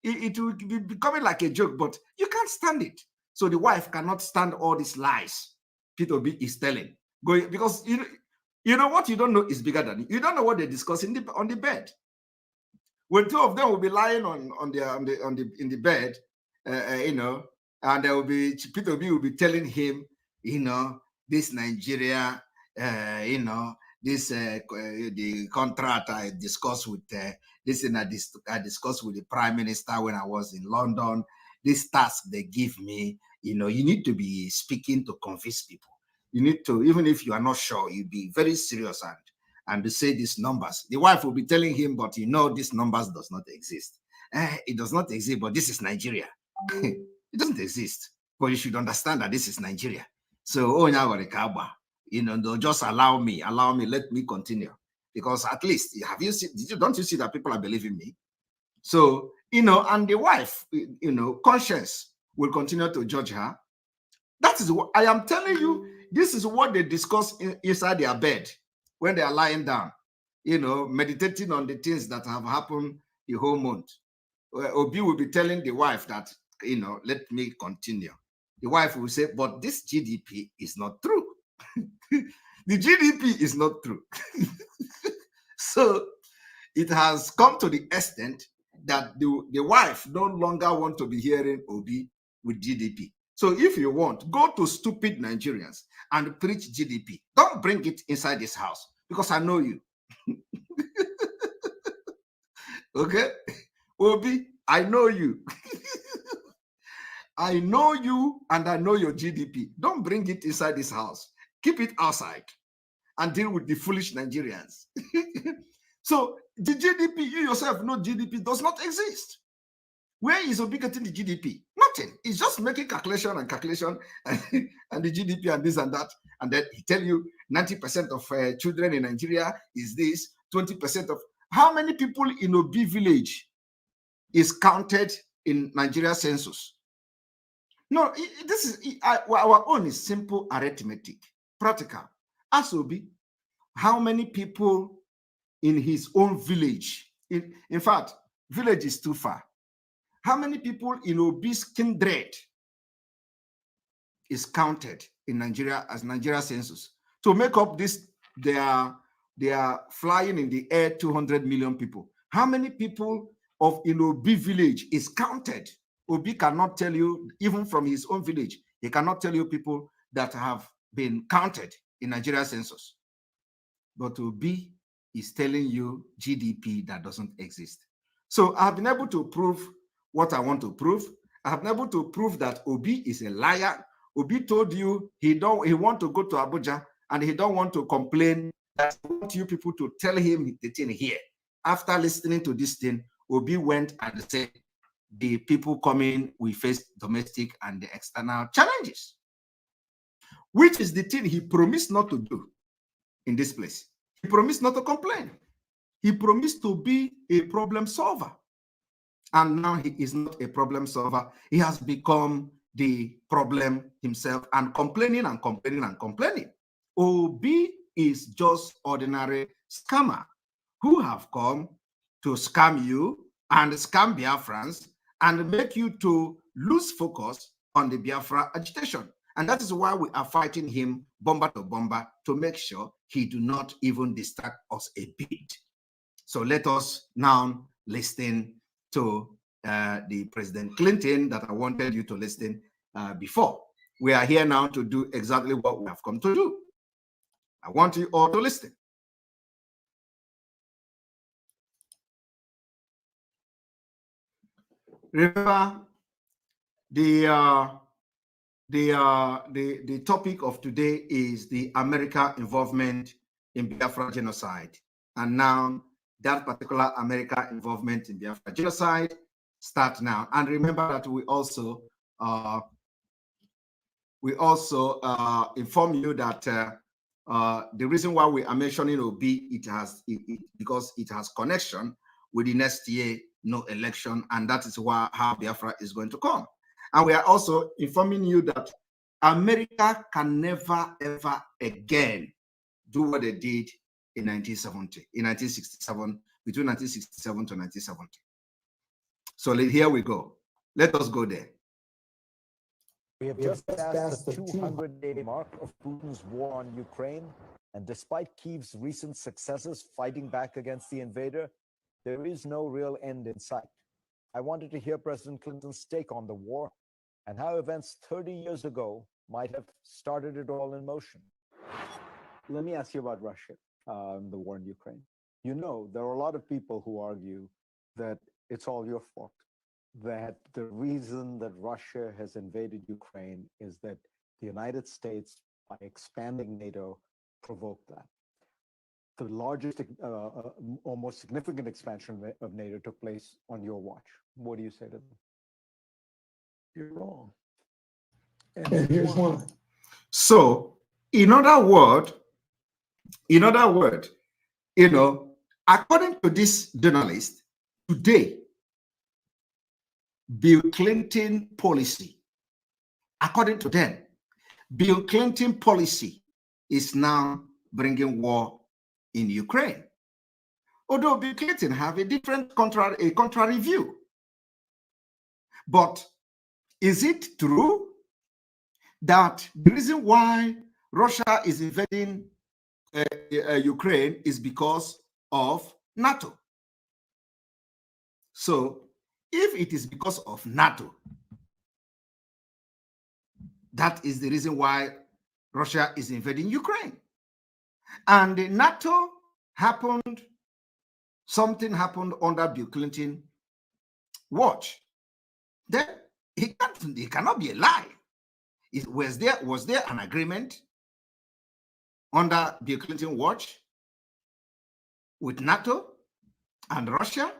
It will be becoming like a joke, but you can't stand it. So the wife cannot stand all these lies Peter B is telling. Because you know what you don't know is bigger than you. You don't know what they discuss on the bed. When two of them will be lying in the bed, and there will be Peter B will be telling him, this Nigeria, this the contract I discussed with this and I discussed with the Prime Minister when I was in London. This task they give me, you need to be speaking to convince people. You need to, even if you are not sure, you be very serious and to say these numbers. The wife will be telling him, but these numbers does not exist. It does not exist, but this is Nigeria. It doesn't exist, but you should understand that this is Nigeria. So, just allow me, let me continue. Because at least, don't you see that people are believing me? So, and the wife, conscience will continue to judge her. That is what I am telling you. This is what they discuss inside their bed when they are lying down, meditating on the things that have happened the whole month. Obi will be telling the wife that, let me continue. The wife will say, but this GDP is not true. The GDP is not true. So it has come to the extent that the wife no longer want to be hearing Obi with GDP. So if you want, go to stupid Nigerians and preach GDP. Don't bring it inside this house because I know you. Okay? Obi, I know you. I know you and I know your GDP. Don't bring it inside this house. Keep it outside and deal with the foolish Nigerians. So the GDP, you yourself know GDP does not exist. Where is Obi getting the GDP? Nothing. It's just making calculation and the GDP and this and that. And then he tell you 90% of children in Nigeria is this, 20% of... How many people in Obi village is counted in Nigeria census? No, this is our own is simple arithmetic, practical. Ask Obi, how many people in his own village? In fact, village is too far. How many people in Obi's kindred is counted in Nigeria as Nigeria census? To make up this, they are flying in the air 200 million people. How many people in Obi village is counted? Obi cannot tell you, even from his own village, he cannot tell you people that have been counted in Nigeria census. But Obi is telling you GDP that doesn't exist. So I've been able to prove what I want to prove. I have been able to prove that Obi is a liar. Obi told you he want to go to Abuja and he don't want to complain. That he want you people to tell him the thing here. After listening to this thing, Obi went and said, the people coming, we face domestic and the external challenges, which is the thing he promised not to do in this place. He promised not to complain. He promised to be a problem solver. And now he is not a problem solver. He has become the problem himself and complaining and complaining and complaining. Obi is just ordinary scammer who have come to scam you and scam Biafrans and make you to lose focus on the Biafra agitation. And that is why we are fighting him bomber to bomber to make sure he do not even distract us a bit. So let us now listen to the President Clinton that I wanted you to listen before. We are here now to do exactly what we have come to do. I want you all to listen. Remember, the topic of today is the American involvement in Biafra genocide. And now that particular American involvement in Biafra genocide starts now. And remember that we also inform you that the reason why we are mentioning Obi, because it has connection with the next year no election, and that is how Biafra is going to come. And we are also informing you that America can never ever again do what they did in 1967, between 1967 to 1970. So here we go. Let us go there. We have just passed the 200-day mark of Putin's war on Ukraine, and despite Kyiv's recent successes fighting back against the invader, there is no real end in sight. I wanted to hear President Clinton's take on the war and how events 30 years ago might have started it all in motion. Let me ask you about Russia, the war in Ukraine. You know, there are a lot of people who argue that it's all your fault, that the reason that Russia has invaded Ukraine is that the United States, by expanding NATO, provoked that. The largest or most significant expansion of NATO took place on your watch. What do you say to them? You're wrong. And here's why. So, in other words, according to this journalist, today, Bill Clinton policy, according to them, Bill Clinton policy is now bringing war in Ukraine. Although Bill Clinton have a different contrary view. But is it true that the reason why Russia is invading Ukraine is because of NATO? So if it is because of NATO, that is the reason why Russia is invading Ukraine. And the NATO something happened under Bill Clinton watch. Then it cannot be a lie. Was there an agreement under Bill Clinton watch with NATO and Russia,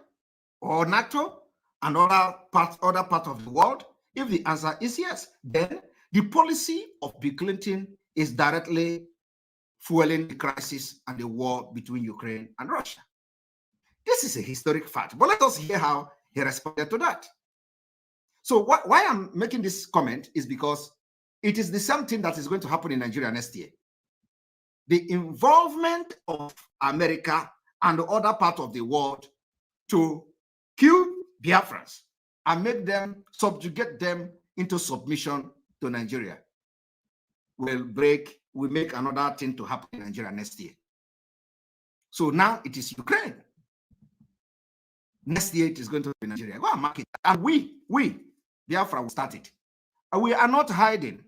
or NATO and other part of the world? If the answer is yes, then the policy of Bill Clinton is directly fueling the crisis and the war between Ukraine and Russia. This is a historic fact, but let us hear how he responded to that. So why I'm making this comment is because it is the same thing that is going to happen in Nigeria next year. The involvement of America and the other part of the world to kill Biafrans and subjugate them into submission to Nigeria will make another thing to happen in Nigeria next year. So now it is Ukraine. Next year it is going to be Nigeria. Go and mark it. And we, Biafra, will start it. And we are not hiding.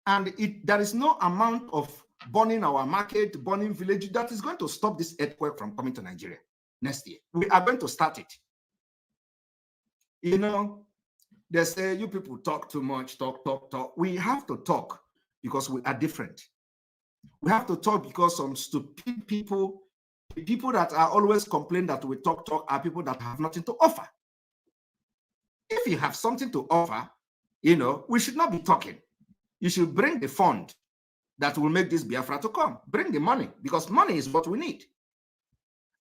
And there is no amount of burning our market, burning village that is going to stop this earthquake from coming to Nigeria next year. We are going to start it. You know, they say you people talk too much, talk. We have to talk because we are different. We have to talk because some stupid people, the people that are always complaining that we talk, are people that have nothing to offer. If you have something to offer, we should not be talking. You should bring the fund that will make this Biafra to come. Bring the money, because money is what we need.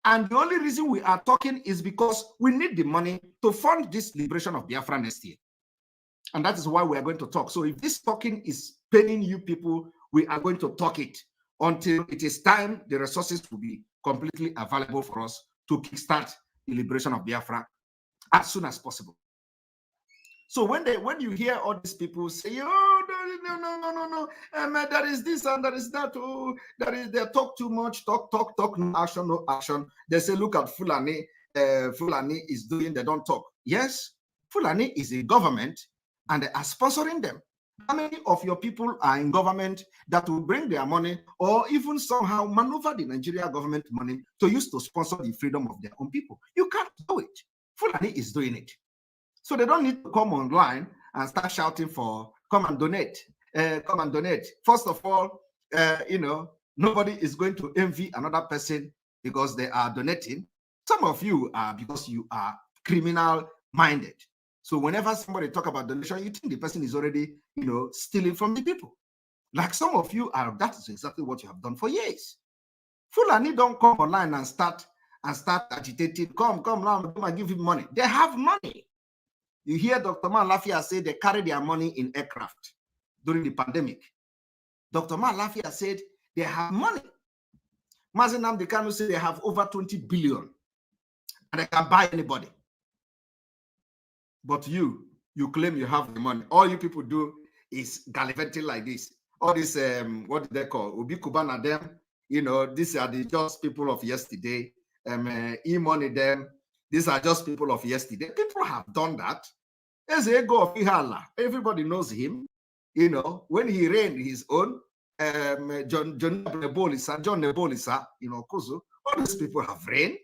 And the only reason we are talking is because we need the money to fund this liberation of Biafra next year. And that is why we are going to talk. So if this talking is paining you people, we are going to talk it until it is time the resources will be completely available for us to kickstart the liberation of Biafra as soon as possible. So when you hear all these people say, oh, no. There is this and there is that. Oh, they talk too much. Talk, no action, no action. They say, look at Fulani. Fulani is doing, they don't talk. Yes, Fulani is a government and they are sponsoring them. How many of your people are in government that will bring their money or even somehow maneuver the Nigeria government money to use to sponsor the freedom of their own people? You can't do it. Fulani is doing it. So they don't need to come online and start shouting for, come and donate, come and donate. First of all, nobody is going to envy another person because they are donating. Some of you are because you are criminal minded. So whenever somebody talk about donation, you think the person is already, stealing from the people. Like some of you are, that is exactly what you have done for years. Fulani don't come online and start agitating. Come now, come and give him money. They have money. You hear Dr. Malafia say they carry their money in aircraft during the pandemic. Dr. Malafia said they have money. Mazen Nnamdi Kanu said they have over 20 billion and they can buy anybody. But you claim you have the money. All you people do is gallivanting like this. All this, what do they call? Ubi Kubana them, these are the just people of yesterday. E-money them, these are just people of yesterday. People have done that. As a go of Ihala, everybody knows him. When he reigned his own, John Nebolisa, Kuzu, all these people have reigned.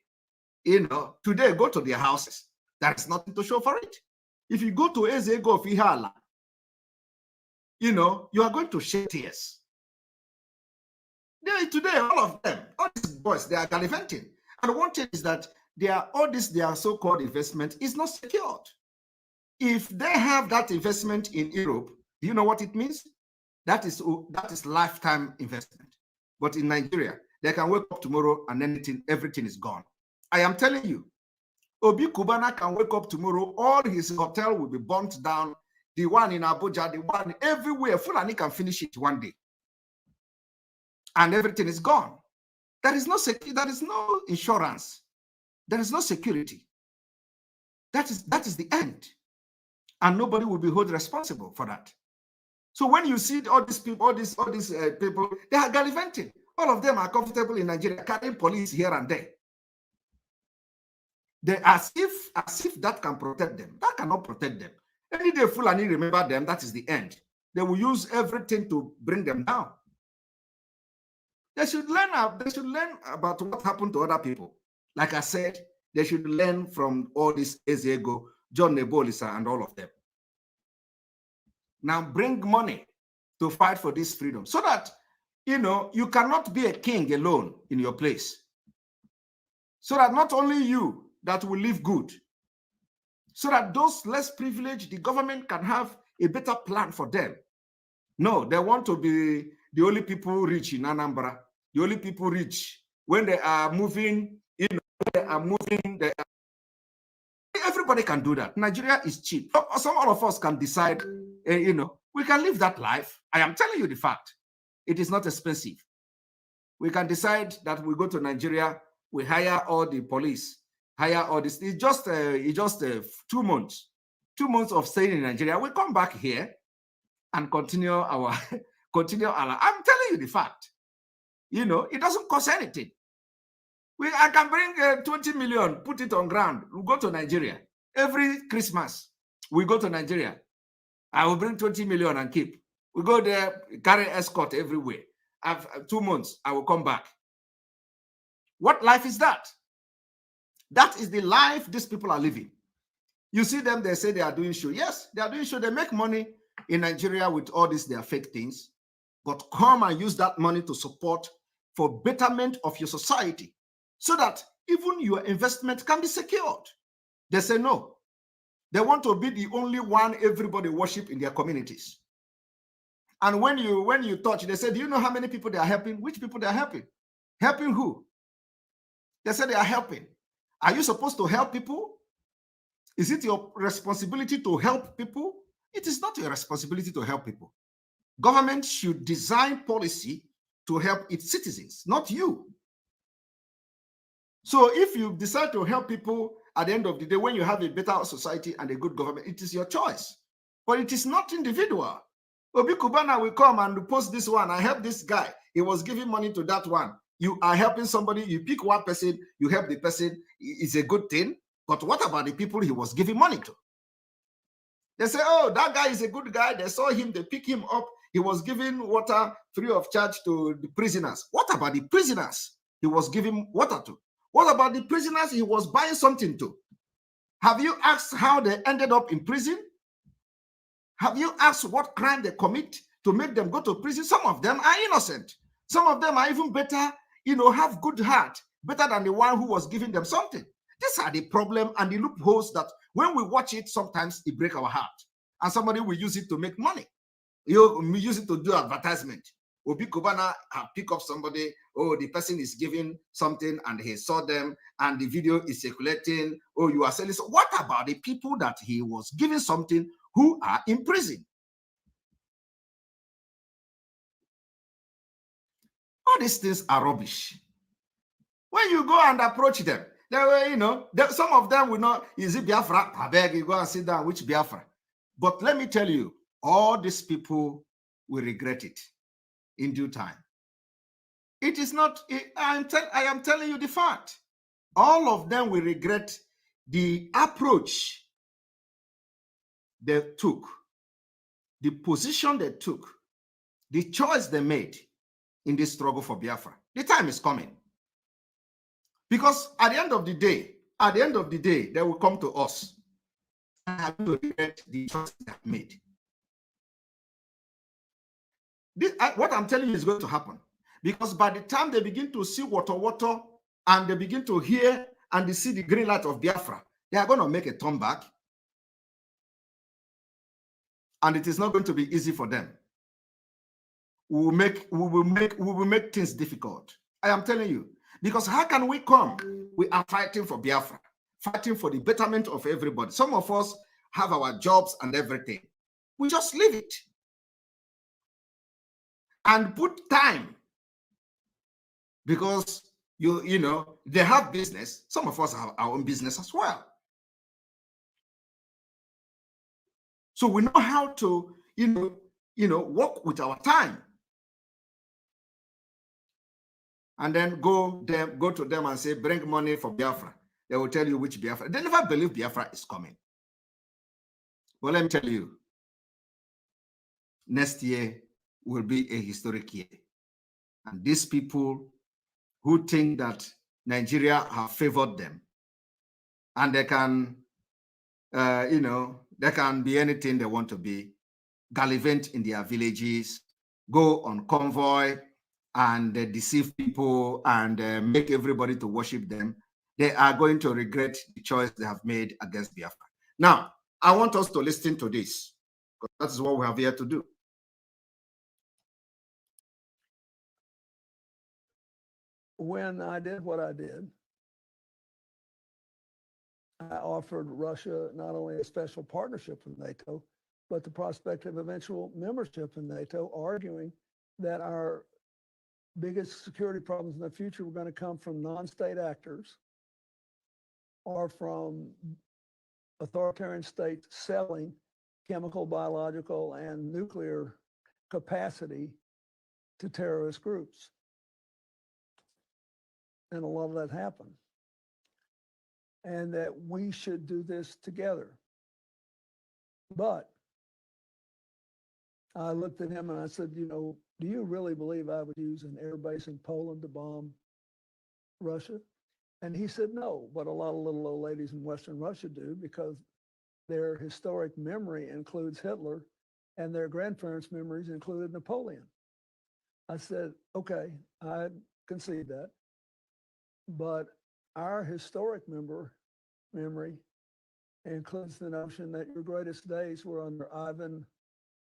Today go to their houses. There is nothing to show for it. If you go to Ezego of Ihala, you are going to shed tears. Today, all of them, all these boys, they are gallivanting. And one thing is that their so-called investment is not secured. If they have that investment in Europe, do you know what it means? That is lifetime investment. But in Nigeria, they can wake up tomorrow and everything is gone. I am telling you, Obi Kubana can wake up tomorrow, all his hotel will be burnt down, the one in Abuja, the one everywhere. Fulani can finish it one day. And everything is gone. There is no insurance. There is no security. That is the end. And nobody will be held responsible for that. So when you see all these people, people, they are gallivanting. All of them are comfortable in Nigeria, carrying police here and there. They as if that can protect them. That cannot protect them. Any day Fulani remember them, that is the end. They will use everything to bring them down. They should learn about what happened to other people. Like I said, they should learn from all this Ezego, John Nebolisa, and all of them. Now bring money to fight for this freedom so that, you cannot be a king alone in your place. So that not only you that will live good, so that those less privileged, the government can have a better plan for them. No, they want to be the only people rich in Anambra, the only people rich. When they are moving, everybody can do that. Nigeria is cheap. Some of us can decide, we can live that life. I am telling you the fact. It is not expensive. We can decide that we go to Nigeria, we hire all the police, hire all this. It's just 2 months. 2 months of staying in Nigeria. We come back here and continue our I'm telling you the fact. It doesn't cost anything. I can bring 20 million, put it on ground. We'll go to Nigeria. Every Christmas, we go to Nigeria. I will bring 20 million and keep. We go there, carry escort everywhere. After 2 months, I will come back. What life is that? That is the life these people are living. You see them, they say they are doing show. Yes, they are doing show. They make money in Nigeria with all these, their fake things. But come and use that money to support for betterment of your society so that even your investment can be secured. They say no. They want to be the only one everybody worship in their communities. And when you touch, they say, do you know how many people they are helping? Which people they are helping? Helping who? They say they are helping. Are you supposed to help people? Is it your responsibility to help people? It is not your responsibility to help people. Government should design policy to help its citizens, not you. So if you decide to help people at the end of the day, when you have a better society and a good government, it is your choice. But it is not individual. Obi Kubana will come and post this one. I help this guy. He was giving money to that one. You are helping somebody. You pick one person. You help the person. It's a good thing. But what about the people he was giving money to? They say, oh, that guy is a good guy. They saw him. They pick him up. He was giving water free of charge to the prisoners. What about the prisoners he was giving water to? What about the prisoners he was buying something to? Have you asked how they ended up in prison? Have you asked what crime they commit to make them go to prison? Some of them are innocent. Some of them are even better, have good heart, better than the one who was giving them something. These are the problem and the loopholes that when we watch it, sometimes it breaks our heart. And somebody will use it to make money. You use it to do advertisement. Obi Kubana pick up somebody, oh, the person is giving something and he saw them and the video is circulating. Oh, you are selling. So what about the people that he was giving something who are in prison? All these things are rubbish. When you go and approach them, they will, some of them will not, is it Biafra? I beg you, go and sit down, which Biafra? But let me tell you, all these people will regret it in due time. It is not, I am telling you the fact. All of them will regret the approach they took, the position they took, the choice they made in this struggle for Biafra. The time is coming. Because at the end of the day, they will come to us and have to regret the choice they have made. What I'm telling you is going to happen. Because by the time they begin to see water, and they begin to hear and they see the green light of Biafra, they are going to make a turn back. And it is not going to be easy for them. We will make things difficult. I am telling you. Because how can we come? We are fighting for Biafra, fighting for the betterment of everybody. Some of us have our jobs and everything. We just leave it and put time, because they have business. Some of us have our own business as well. So we know how to, work with our time. And then go to them and say, bring money for Biafra. They will tell you which Biafra. They never believe Biafra is coming. But let me tell you, next year will be a historic year. And these people who think that Nigeria have favored them and they can, they can be anything they want to be, gallivant in their villages, go on convoy, and deceive people and make everybody to worship them, they are going to regret the choice they have made against Biafra. Now, I want us to listen to this, because that is what we have here to do. When I did what I did, I offered Russia not only a special partnership with NATO, but the prospect of eventual membership in NATO, arguing that our biggest security problems in the future were going to come from non-state actors or from authoritarian states selling chemical, biological, and nuclear capacity to terrorist groups. And a lot of that happened. And that we should do this together. But I looked at him and I said, do you really believe I would use an air base in Poland to bomb Russia? And he said, no, but a lot of little old ladies in Western Russia do, because their historic memory includes Hitler and their grandparents' memories included Napoleon. I said, okay, I concede that. But our historic memory includes the notion that your greatest days were under Ivan,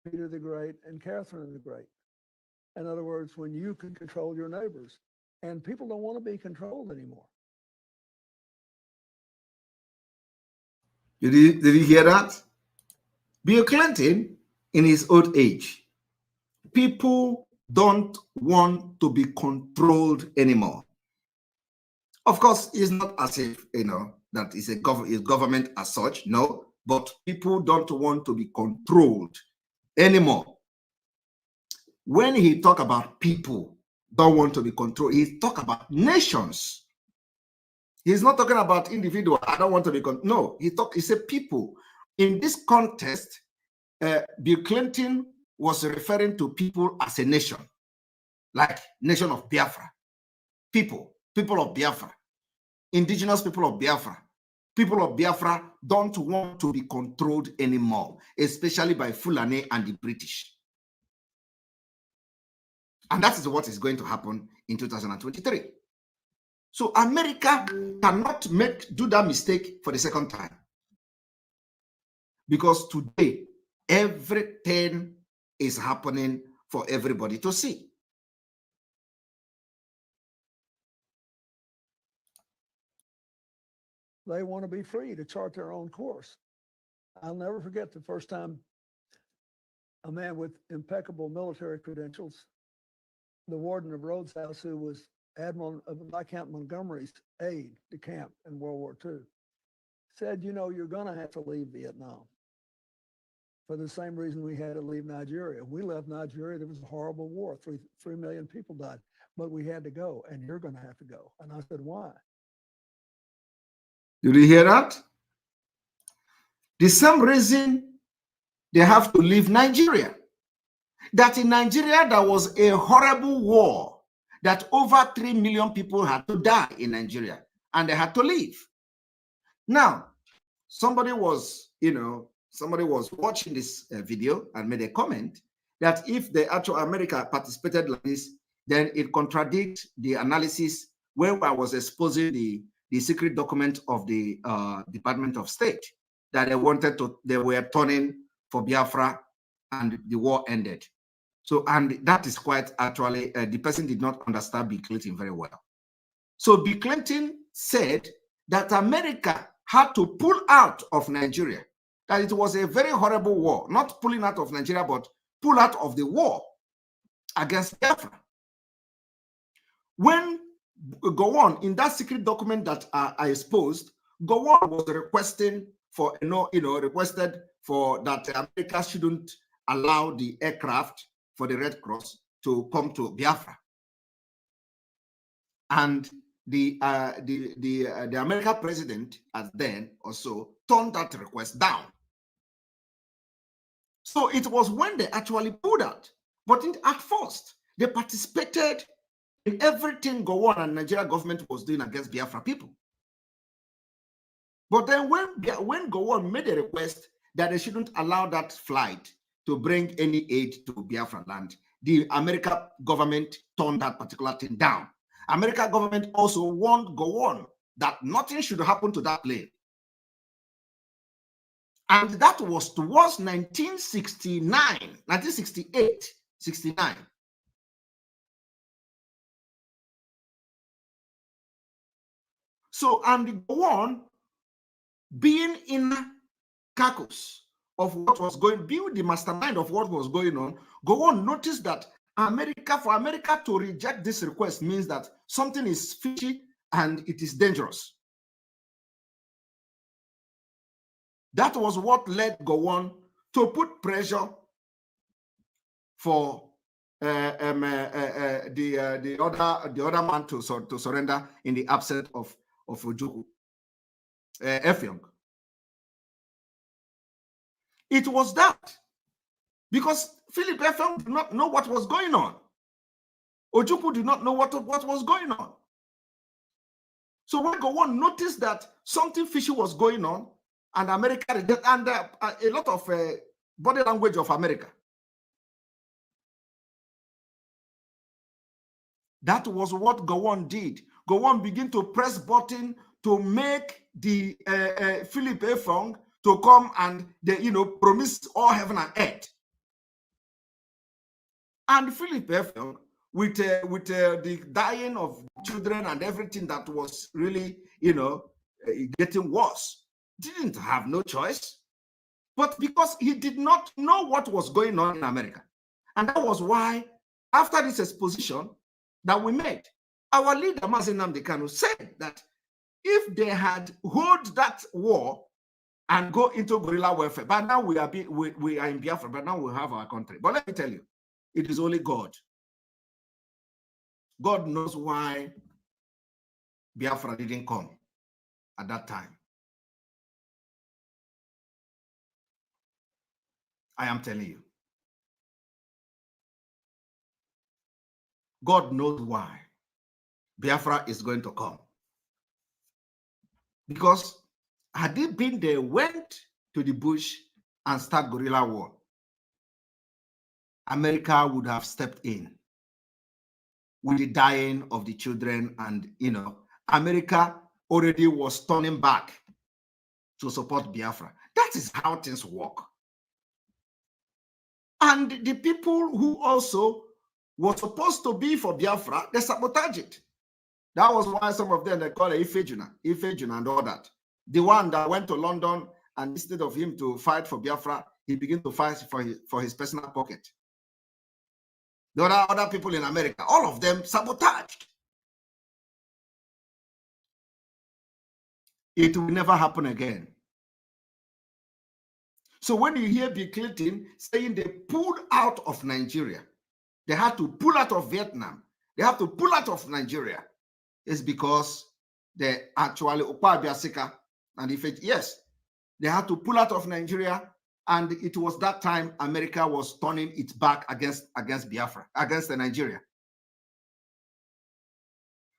Peter the Great, and Catherine the Great. In other words, when you can control your neighbors, and people don't want to be controlled anymore. Did you hear that? Bill Clinton, in his old age, people don't want to be controlled anymore. Of course, it's not as if, that is a government as such, no, but people don't want to be controlled anymore. when he talk about people don't want to be controlled, he talk about nations. He's not talking about individual. I don't want to be no. He said people. In this context, Bill Clinton was referring to people as a nation, like nation of Biafra, people of Biafra, indigenous people of Biafra. People of Biafra don't want to be controlled anymore, especially by Fulani and the British. And that is what is going to happen in 2023. So America cannot do that mistake for the second time. Because today, everything is happening for everybody to see. They want to be free to chart their own course. I'll never forget the first time a man with impeccable military credentials, the warden of Rhodes House, who was Admiral of Viscount Montgomery's aide de camp in World War II, said, you know, you're going to have to leave Vietnam for the same reason we had to leave Nigeria. We left Nigeria. There was a horrible war. 3 million people died, but we had to go, and you're going to have to go. And I said, why? Did you hear that? The same reason they have to leave Nigeria. That in Nigeria, there was a horrible war that over 3 million people had to die in Nigeria, and they had to leave. Now, somebody was watching this video and made a comment that if the actual America participated like this, then it contradicts the analysis where I was exposing the secret document of the Department of State that they were turning for Biafra and the war ended. So, and that is quite actually, the person did not understand Bill Clinton very well. So Bill Clinton said that America had to pull out of Nigeria, that it was a very horrible war, not pulling out of Nigeria, but pull out of the war against Biafra. When Gowon, in that secret document that I exposed, Gowon was requesting for, requested for that America shouldn't allow the aircraft for the Red Cross to come to Biafra. And the American president then also turned that request down. So it was when they actually pulled out. But at first, they participated in everything Gowon and Nigeria government was doing against Biafra people. But then when Gowon made a request that they shouldn't allow that flight to bring any aid to Biafra land, the American government turned that particular thing down. American government also warned Gowon that nothing should happen to that plane. And that was towards 1968, 69. So, and Gowon, being in caucus of what was going, being the mastermind of what was going on, Gowon noticed that for America to reject this request means that something is fishy and it is dangerous. That was what led Gowon to put pressure for the other man to surrender in the absence of Ojukwu, Effiong. It was that because Philip Effiong did not know what was going on. Ojukwu did not know what was going on. So when Gowon noticed that something fishy was going on, and America, and a lot of body language of America, that was what Gowon did. Gowon began to press button to make the Philip Effiong to come and promise all heaven and earth. And Philip Effiong, with the dying of children and everything that was really getting worse, didn't have no choice, but because he did not know what was going on in America. And that was why, after this exposition that we made, our leader, Mazi Nnamdi Kanu, said that if they had hold that war and go into guerrilla warfare, but now we are in Biafra, but now we have our country. But let me tell you, It is only God. God knows why Biafra didn't come at that time. I am telling you. God knows why Biafra is going to come. Because had they been there, went to the bush and start guerrilla war, America would have stepped in with the dying of the children, and America already was turning back to support Biafra. That is how things work. And the people who also were supposed to be for Biafra, they sabotage it. That was why some of them, they call it Ifejuna and all that. The one that went to London, and instead of him to fight for Biafra, he began to fight for his personal pocket. There are other people in America, all of them sabotaged. It will never happen again. So when you hear Bill Clinton saying they pulled out of Nigeria, they had to pull out of Vietnam, they have to pull out of Nigeria, it's because they actually, and yes, they had to pull out of Nigeria, and it was that time America was turning its back against Biafra, against Nigeria.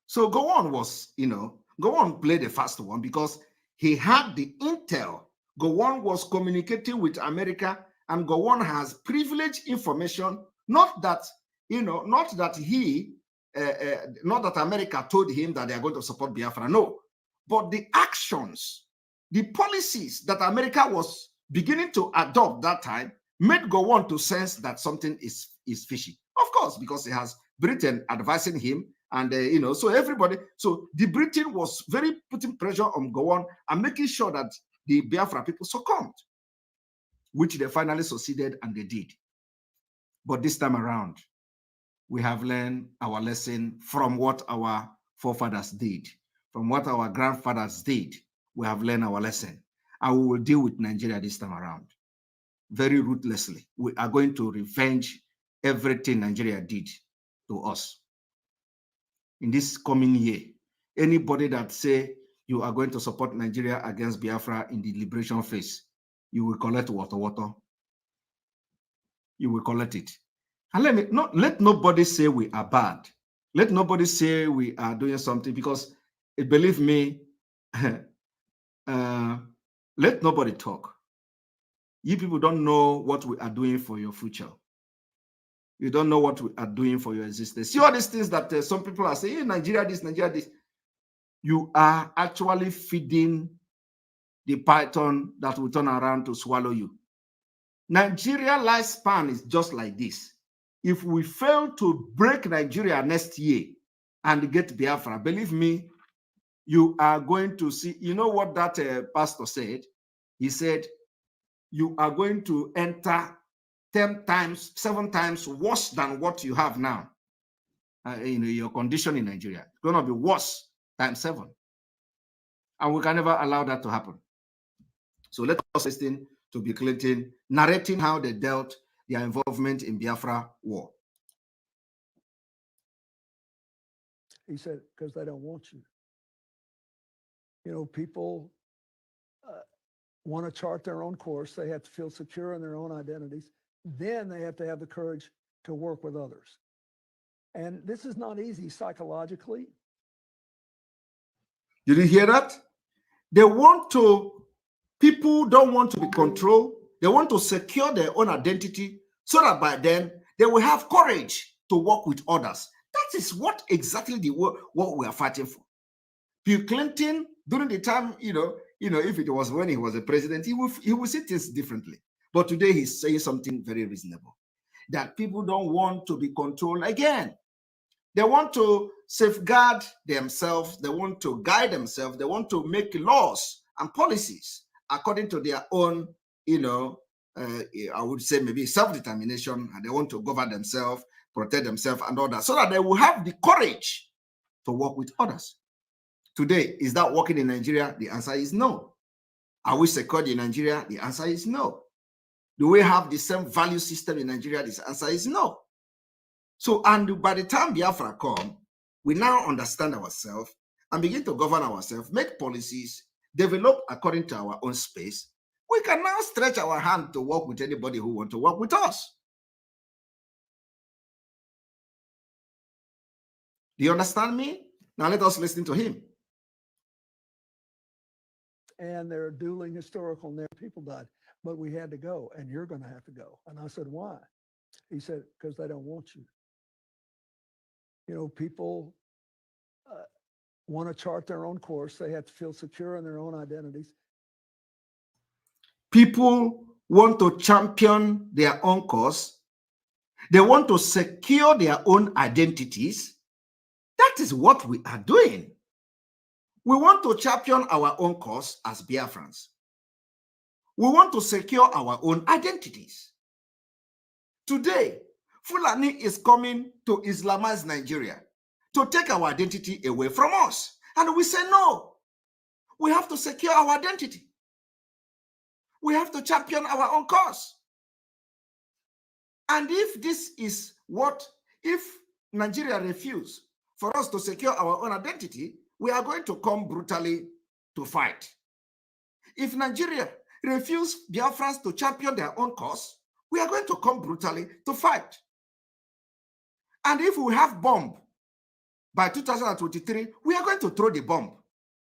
So Gowon was, Gowon played the first one because he had the intel. Gowon was communicating with America, and Gowon has privileged information. Not that America told him that they are going to support Biafra. No, but the actions, the policies that America was beginning to adopt that time made Gowon to sense that something is fishy. Of course, because he has Britain advising him, and so everybody. So the Britain was very putting pressure on Gowon and making sure that the Biafra people succumbed, which they finally succeeded, and they did. But this time around, we have learned our lesson from what our forefathers did, from what our grandfathers did. We have learned our lesson, and we will deal with Nigeria this time around very ruthlessly. We are going to revenge everything Nigeria did to us in this coming year. Anybody that say you are going to support Nigeria against Biafra in the liberation phase, you will collect water. You will collect it. And let nobody say we are bad. Let nobody say we are doing something, because believe me, let nobody talk. You people don't know what we are doing for your future. You don't know what we are doing for your existence. See all these things that some people are saying, hey, Nigeria this, Nigeria this. You are actually feeding the python that will turn around to swallow you. Nigeria lifespan is just like this. If we fail to break Nigeria next year and get Biafra, believe me, you are going to see, you know what that pastor said? He said, you are going to enter 10 times, 7 times worse than what you have now. Your condition in Nigeria. It's going to be worse times 7. And we can never allow that to happen. So let us listen to Bill Clinton narrating how they dealt their involvement in Biafra war. He said, because they don't want you. People want to chart their own course. They have to feel secure in their own identities. Then they have to have the courage to work with others. And this is not easy psychologically. Did you hear that? People don't want to be controlled. They want to secure their own identity so that by then they will have courage to work with others. That is what exactly what we are fighting for. Bill Clinton, during the time, if it was when he was a president, he would see things differently. But today he's saying something very reasonable, that people don't want to be controlled again. They want to safeguard themselves. They want to guide themselves. They want to make laws and policies according to their own, I would say maybe self-determination, and they want to govern themselves, protect themselves and all that, so that they will have the courage to work with others. Today, is that working in Nigeria? The answer is no. Are we secured in Nigeria? The answer is no. Do we have the same value system in Nigeria? The answer is no. So, and by the time Biafra come, we now understand ourselves and begin to govern ourselves, make policies, develop according to our own space. We can now stretch our hand to work with anybody who wants to work with us. Do you understand me? Now let us listen to him. And they're dueling historical, and their people died, but we had to go, and you're going to have to go. And I said, why? He said, because they don't want you. You know, people want to chart their own course. They have to feel secure in their own identities. People want to champion their own cause. They want to secure their own identities. That is what we are doing. We want to champion our own cause as Biafrans. We want to secure our own identities. Today, Fulani is coming to Islamize Nigeria, to take our identity away from us. And we say, no, we have to secure our identity. We have to champion our own cause. And if this is what, if Nigeria refuses for us to secure our own identity, we are going to come brutally to fight. If Nigeria refuses Biafrans to champion their own cause, we are going to come brutally to fight. And if we have bomb by 2023, we are going to throw the bomb.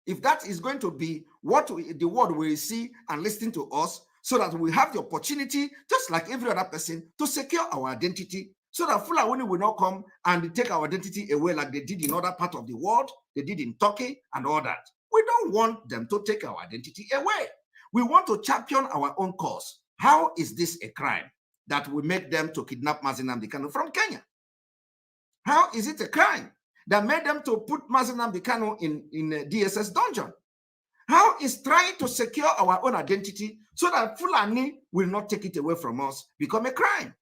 If that is going to be what the world will see and listen to us, so that we have the opportunity, just like every other person, to secure our identity, so that Fulani will not come and take our identity away like they did in other parts of the world, they did in Turkey and all that. We don't want them to take our identity away. We want to champion our own cause. How is this a crime that will make them to kidnap Mazi Nnamdi Kanu from Kenya? How is it a crime that made them to put Mazi Nnamdi Kanu in a DSS dungeon? How is trying to secure our own identity so that Fulani will not take it away from us become a crime?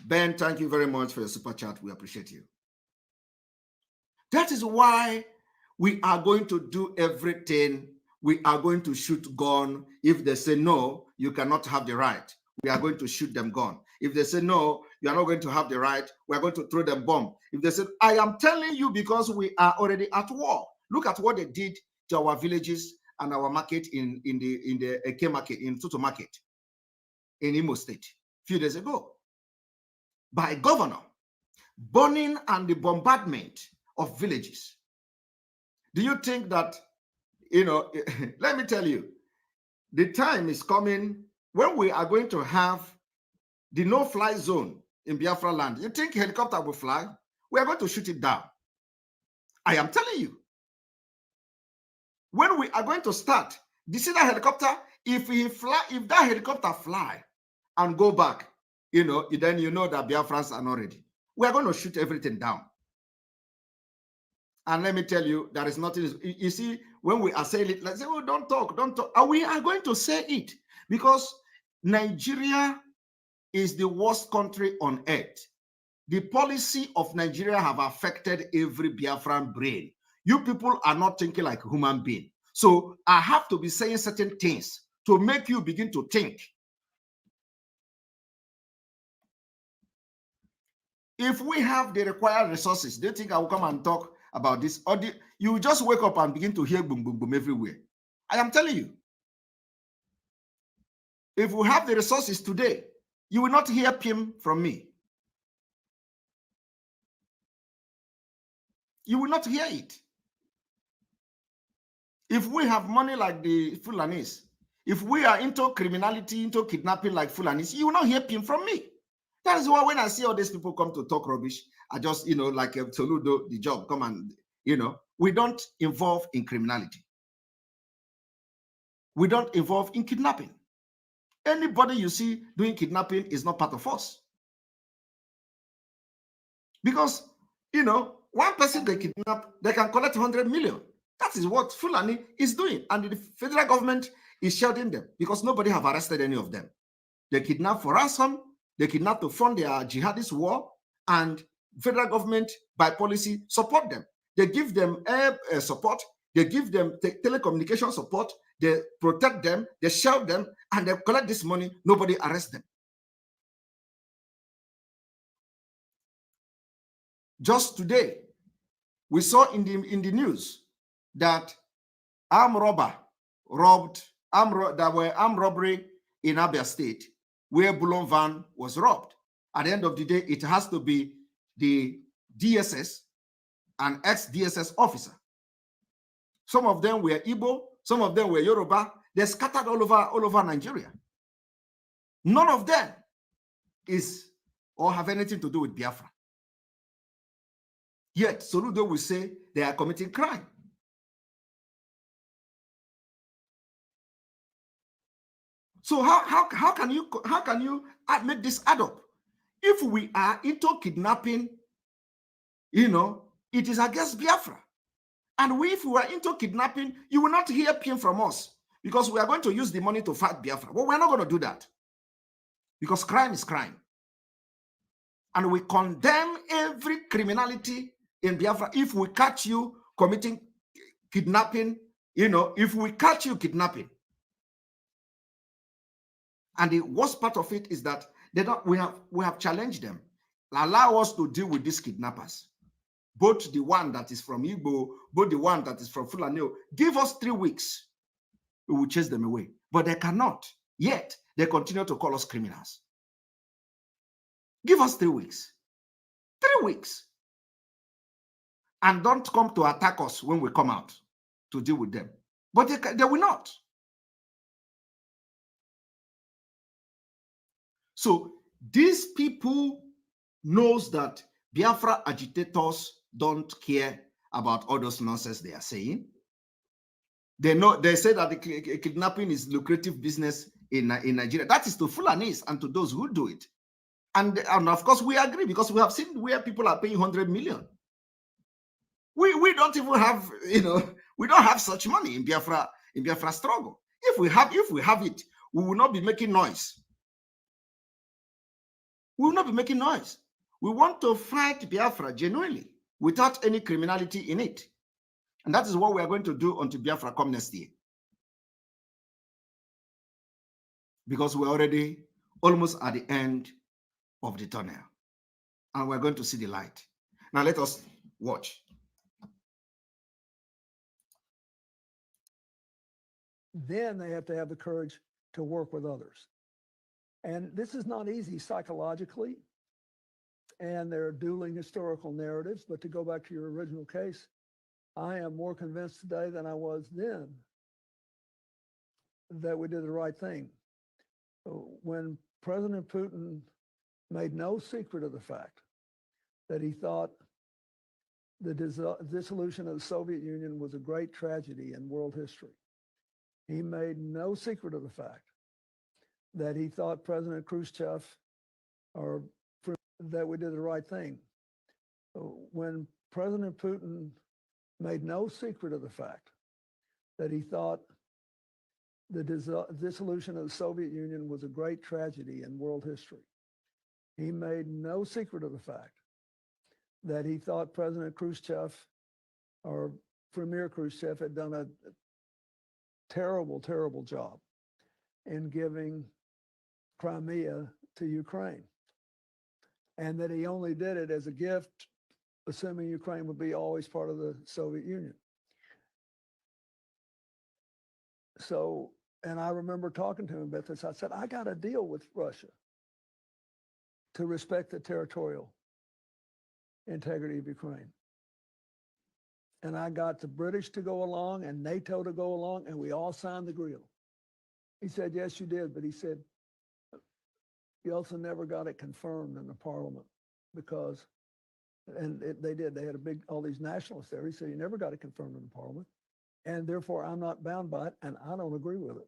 Ben, thank you very much for your super chat. We appreciate you. That is why we are going to do everything. We are going to shoot gun. If they say no, you cannot have the right, we are going to shoot them gun. If they say no, you are not going to have the right, we are going to throw them bomb. If they say, I am telling you because we are already at war. Look at what they did to our villages and our market in the Ekpa market, in Tutu market, in Imo State, a few days ago, by governor, burning and the bombardment of villages. Do you think that, you know, let me tell you, the time is coming when we are going to have the no-fly zone in Biafra land. You think helicopter will fly? We are going to shoot it down. I am telling you. When we are going to start, you see that helicopter, if that helicopter fly and go back, you know, then you know that Biafrans are not ready. We are going to shoot everything down. And let me tell you, there is nothing. You see, when we are saying it, like say, oh, don't talk. And we are going to say it because Nigeria is the worst country on earth. The policy of Nigeria have affected every Biafran brain. You people are not thinking like a human being. So I have to be saying certain things to make you begin to think. If we have the required resources, do you think I will come and talk about this? Or you just wake up and begin to hear boom, boom, boom everywhere? I am telling you. If we have the resources today, you will not hear PIM from me. You will not hear it. If we have money like the Fulanis, if we are into criminality, into kidnapping like Fulanis, you will not hear PIM from me. That is why when I see all these people come to talk rubbish, I just, you know, like Toludo, the job, come and, you know, we don't involve in criminality. We don't involve in kidnapping. Anybody you see doing kidnapping is not part of us. Because, you know, one person they kidnap, they can collect 100 million. That is what Fulani is doing. And the federal government is shielding them because nobody have arrested any of them. They kidnap for ransom, they kidnap to fund their jihadist war, and federal government, by policy, support them. They give them air support, they give them telecommunication support, they protect them, they shield them, and they collect this money, nobody arrests them. Just today, we saw in the news that there were armed robbery in Abia State where Bulon van was robbed. At the end of the day, it has to be the DSS and ex-DSS officer. Some of them were Igbo, some of them were Yoruba. They're scattered all over Nigeria. None of them is or have anything to do with Biafra. Yet Soludo will say they are committing crime. So how can you make this add up? If we are into kidnapping, it is against Biafra. And if we are into kidnapping, you will not hear pin from us because we are going to use the money to fight Biafra. But we're not going to do that because crime is crime. And we condemn every criminality in Biafra. If we catch you committing kidnapping, if we catch you kidnapping. And the worst part of it is that we have challenged them. Allow us to deal with these kidnappers. Both the one that is from Igbo, both the one that is from Fulani. Give us 3 weeks. We will chase them away. But they cannot. Yet, they continue to call us criminals. Give us 3 weeks. 3 weeks. And don't come to attack us when we come out to deal with them. But they will not. So these people knows that Biafra agitators don't care about all those nonsense they are saying. They say that the kidnapping is lucrative business in Nigeria. That is to Fulanis and to those who do it. And of course we agree because we have seen where people are paying 100 million. We don't even have, we don't have such money in Biafra struggle. If we have it, we will not be making noise. We will not be making noise. We want to fight Biafra genuinely without any criminality in it. And that is what we are going to do until Biafra comes next year. Because we're already almost at the end of the tunnel. And we're going to see the light. Now let us watch. Then they have to have the courage to work with others. And this is not easy psychologically. And there are dueling historical narratives. But to go back to your original case, I am more convinced today than I was then that we did the right thing. When President Putin made no secret of the fact that he thought the dissolution of the Soviet Union was a great tragedy in world history. He made no secret of the fact that he thought President Khrushchev that we did the right thing. When President Putin made no secret of the fact that he thought the dissolution of the Soviet Union was a great tragedy in world history. He made no secret of the fact that he thought President Khrushchev or Premier Khrushchev had done a terrible, terrible job in giving Crimea to Ukraine. And that he only did it as a gift, assuming Ukraine would be always part of the Soviet Union. So, and I remember talking to him about this. I said, I got a deal with Russia to respect the territorial integrity of Ukraine. And I got the British to go along and NATO to go along, and we all signed the deal. He said, yes, you did. But he said, you also never got it confirmed in the parliament because, they did, they had all these nationalists there. He said, you never got it confirmed in the parliament. And therefore I'm not bound by it. And I don't agree with it.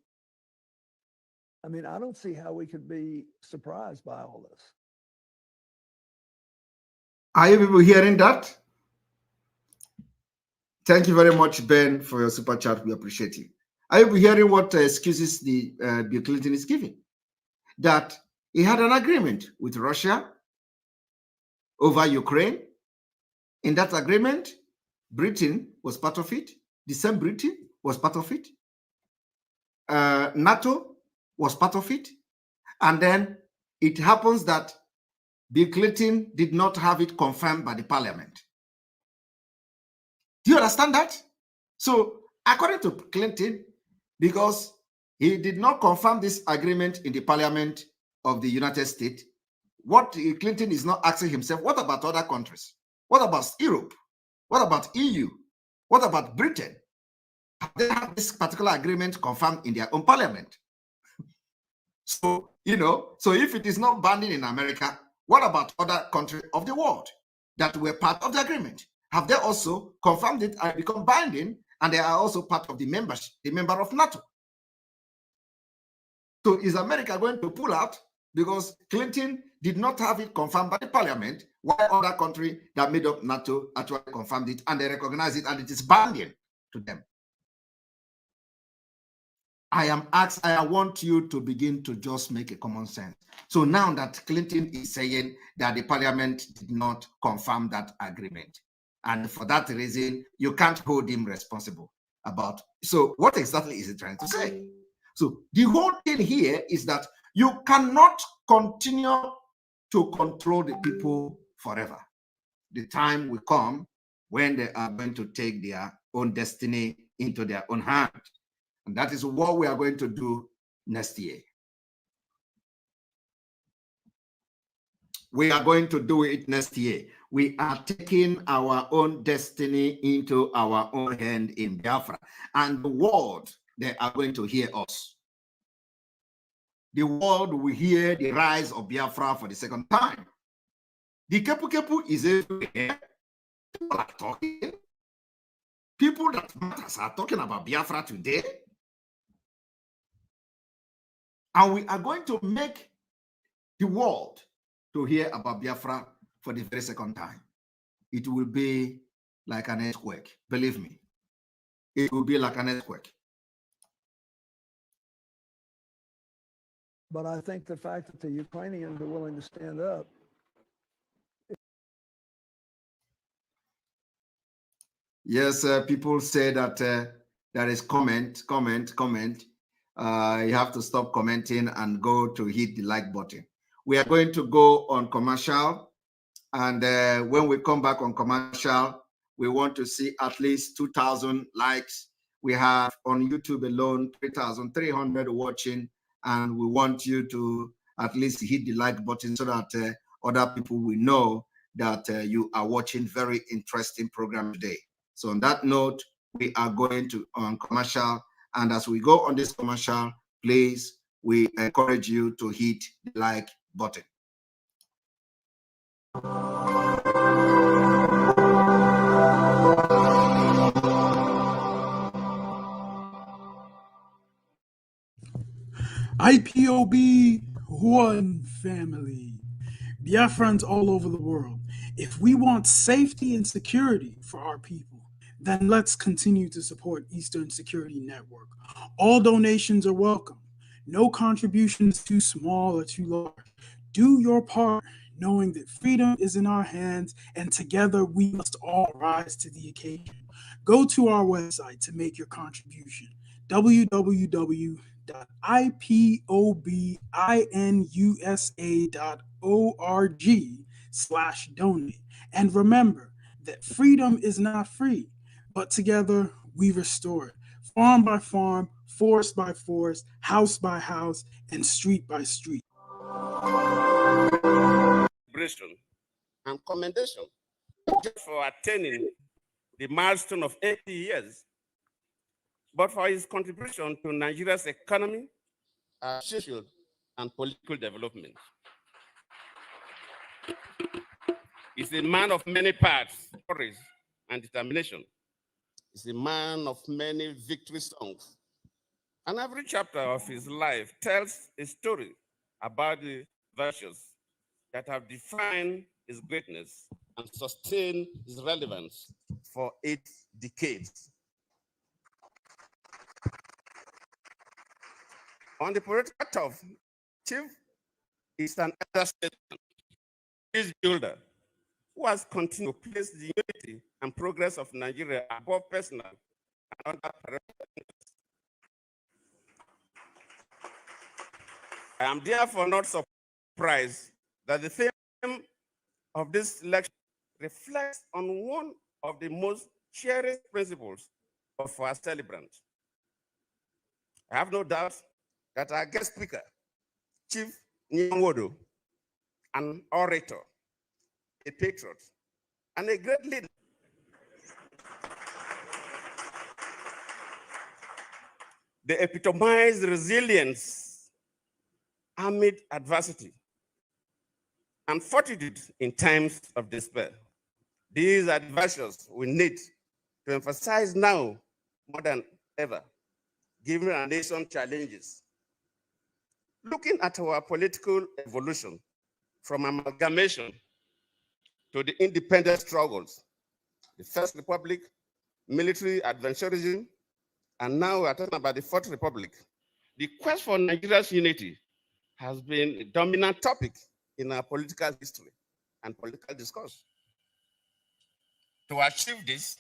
I mean, I don't see how we could be surprised by all this. Are you people hearing that? Thank you very much, Ben, for your super chat. We appreciate it. Are you hearing what excuses the Bill Clinton is giving? That he had an agreement with Russia over Ukraine. In that agreement, Britain was part of it. The same Britain was part of it. NATO was part of it. And then it happens that Bill Clinton did not have it confirmed by the parliament. Do you understand that? So, according to Clinton, because he did not confirm this agreement in the parliament of the United States, what Clinton is not asking himself, what about other countries? What about Europe? What about EU? What about Britain? Have they had this particular agreement confirmed in their own parliament? So, so if it is not binding in America, what about other countries of the world that were part of the agreement? Have they also confirmed it and become binding, and they are also part of the member of NATO? So is America going to pull out because Clinton did not have it confirmed by the parliament, while other countries that made up NATO actually confirmed it and they recognize it and it is binding to them? I want you to begin to just make a common sense. So now that Clinton is saying that the parliament did not confirm that agreement, and for that reason, you can't hold him responsible about. So what exactly is he trying to say? So the whole thing here is that you cannot continue to control the people forever. The time will come when they are going to take their own destiny into their own hand. And that is what we are going to do next year. We are going to do it next year. We are taking our own destiny into our own hand in Biafra. And the world, they are going to hear us. The world will hear the rise of Biafra for the second time. The Kepu Kepu is everywhere. People are talking. People that matters are talking about Biafra today. And we are going to make the world to hear about Biafra for the very second time. It will be like an earthquake. Believe me, it will be like an earthquake. But I think the fact that the Ukrainians are willing to stand up. Yes, people say that there is comment. You have to stop commenting and go to hit the like button. We are going to go on commercial. And when we come back on commercial, we want to see at least 2,000 likes. We have on YouTube alone 3,300 watching. And we want you to at least hit the like button so that other people will know that you are watching very interesting program today. So on that note, we are going to on commercial. And as we go on this commercial, please, we encourage you to hit the like button. IPOB, one family. Biafrans all over the world. If we want safety and security for our people, then let's continue to support Eastern Security Network. All donations are welcome. No contribution is too small or too large. Do your part, knowing that freedom is in our hands, and together we must all rise to the occasion. Go to our website to make your contribution, www.ipobinUSA.org/donate. And remember that freedom is not free, but together we restore it, farm by farm, forest by forest, house by house, and street by street. And commendation not just for attaining the milestone of 80 years, but for his contribution to Nigeria's economy, social, and political development. He's a man of many parts, courage, and determination. He's a man of many victory songs. And every chapter of his life tells a story about the virtues that have defined his greatness and sustained his relevance for 8 decades. On the political turf, Chief is an elder statesman, peace builder, who has continued to place the unity and progress of Nigeria above personal and other parental interests. I am therefore not surprised that the same of this lecture reflects on one of the most cherished principles of our celebrant. I have no doubt that our guest speaker, Chief Nyanwodo, an orator, a patriot, and a great leader, they epitomize resilience amid adversity and fortitude in times of despair. These are the virtues we need to emphasize now more than ever, given our nation challenges. Looking at our political evolution from amalgamation to the independent struggles, the First Republic, military adventurism, and now we're talking about the Fourth Republic, the quest for Nigeria's unity has been a dominant topic in our political history and political discourse. To achieve this,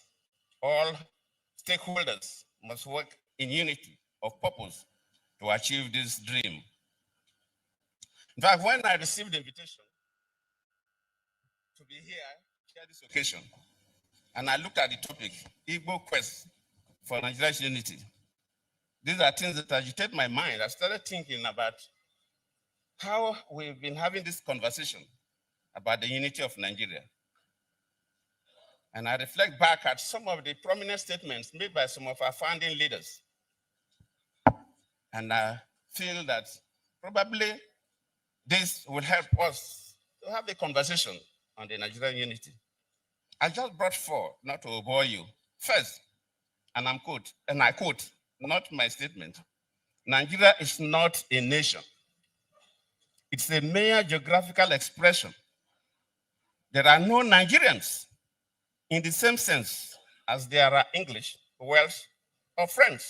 all stakeholders must work in unity of purpose to achieve this dream. In fact, when I received the invitation to be here, share this occasion, and I looked at the topic, Igbo quest for Nigeria's unity, these are things that agitate my mind. I started thinking about how we've been having this conversation about the unity of Nigeria. And I reflect back at some of the prominent statements made by some of our founding leaders. And I feel that probably this will help us to have a conversation on the Nigerian unity. I just brought four, not to bore you. First, and I quote, not my statement, Nigeria is not a nation. It's a mere geographical expression. There are no Nigerians in the same sense as there are English, Welsh, or French.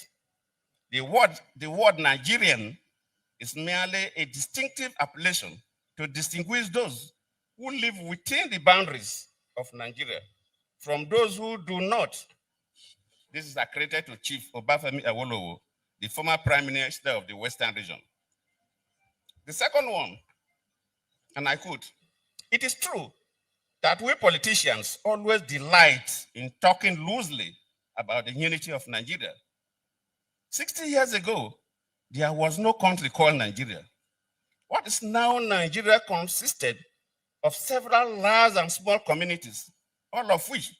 The word Nigerian is merely a distinctive appellation to distinguish those who live within the boundaries of Nigeria from those who do not. This is accredited to Chief Obafemi Awolowo, the former Prime Minister of the Western region. The second one, and I quote, it is true that we politicians always delight in talking loosely about the unity of Nigeria. 60 years ago, there was no country called Nigeria. What is now Nigeria consisted of several large and small communities, all of which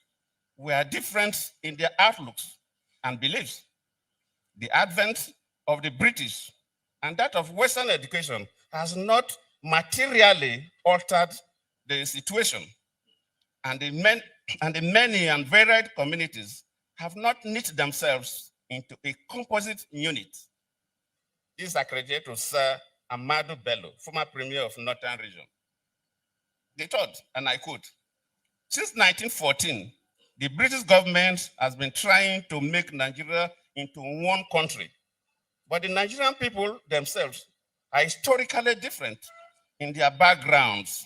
were different in their outlooks and beliefs. The advent of the British and that of Western education has not materially altered the situation. And the many and varied communities have not knit themselves into a composite unit. This is accredited to Sir Amadu Bello, former Premier of Northern Region. The third, and I quote, since 1914, the British government has been trying to make Nigeria into one country, but the Nigerian people themselves are historically different in their backgrounds,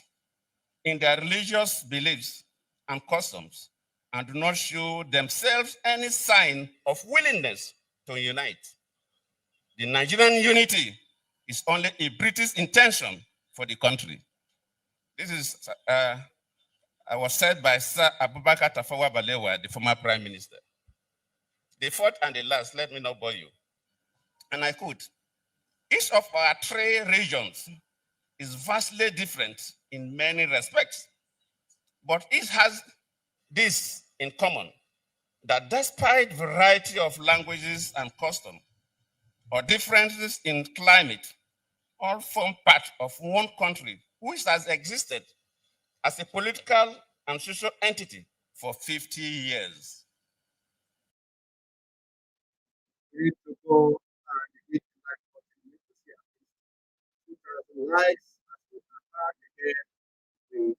in their religious beliefs and customs, and do not show themselves any sign of willingness to unite. The Nigerian unity is only a British intention for the country. This is was said by Sir Abubakar Tafawa Balewa, the former Prime Minister. The fourth and the last, let me not bore you. And I quote, each of our three regions is vastly different in many respects, but each has this in common, that despite variety of languages and customs or differences in climate, all form part of one country which has existed as a political and social entity for 50 years. Need to go and need to like continue to see at least 2,000 likes as we come back again with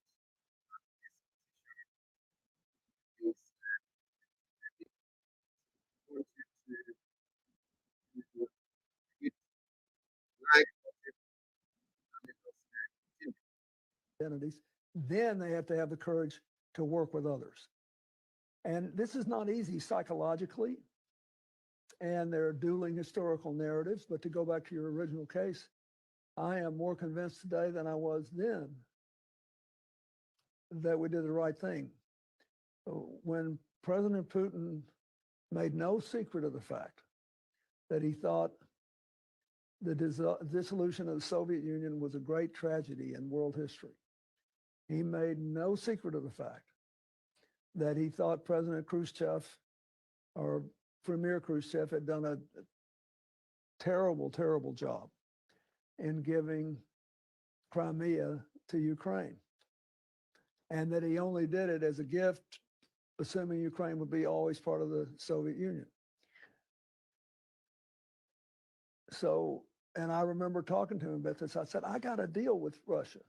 this want you to hit like and let us continue. Identities, then they have to have the courage to work with others. And this is not easy psychologically, and there are dueling historical narratives. But to go back to your original case, I am more convinced today than I was then that we did the right thing. When President Putin made no secret of the fact that he thought the dissolution of the Soviet Union was a great tragedy in world history. He made no secret of the fact that he thought President Khrushchev or Premier Khrushchev had done a terrible, terrible job in giving Crimea to Ukraine, and that he only did it as a gift, assuming Ukraine would be always part of the Soviet Union. So, and I remember talking to him about this. I said, I got a deal with Russia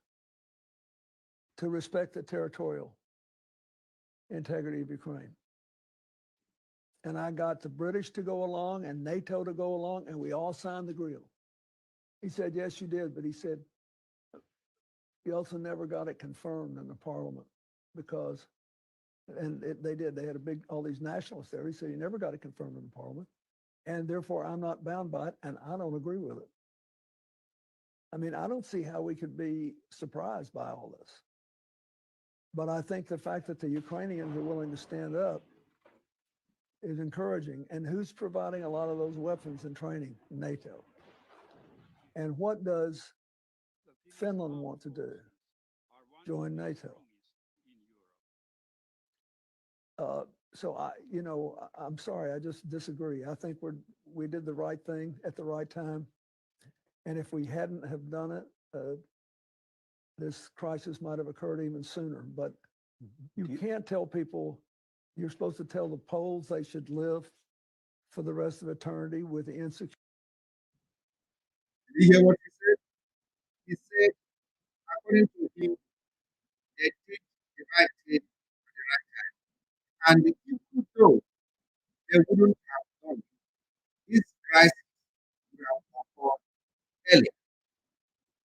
to respect the territorial integrity of Ukraine. And I got the British to go along and NATO to go along, and we all signed the deal. He said, yes, you did. But he said, you also never got it confirmed in the parliament because, and they did, they had all these nationalists there. He said, you never got it confirmed in the parliament, and therefore I'm not bound by it, and I don't agree with it. I mean, I don't see how we could be surprised by all this. But I think the fact that the Ukrainians are willing to stand up is encouraging. And who's providing a lot of those weapons and training? NATO. And what does Finland want to do? Join NATO. So I'm sorry, I just disagree. I think we did the right thing at the right time. And if we hadn't have done it, this crisis might have occurred even sooner. But you can't tell people, you're supposed to tell the Poles they should live for the rest of eternity with the insecurity. Did you hear what he said? He said, according to him, they did the right thing at the right time. And even though they wouldn't have done it, this crisis would have occurred earlier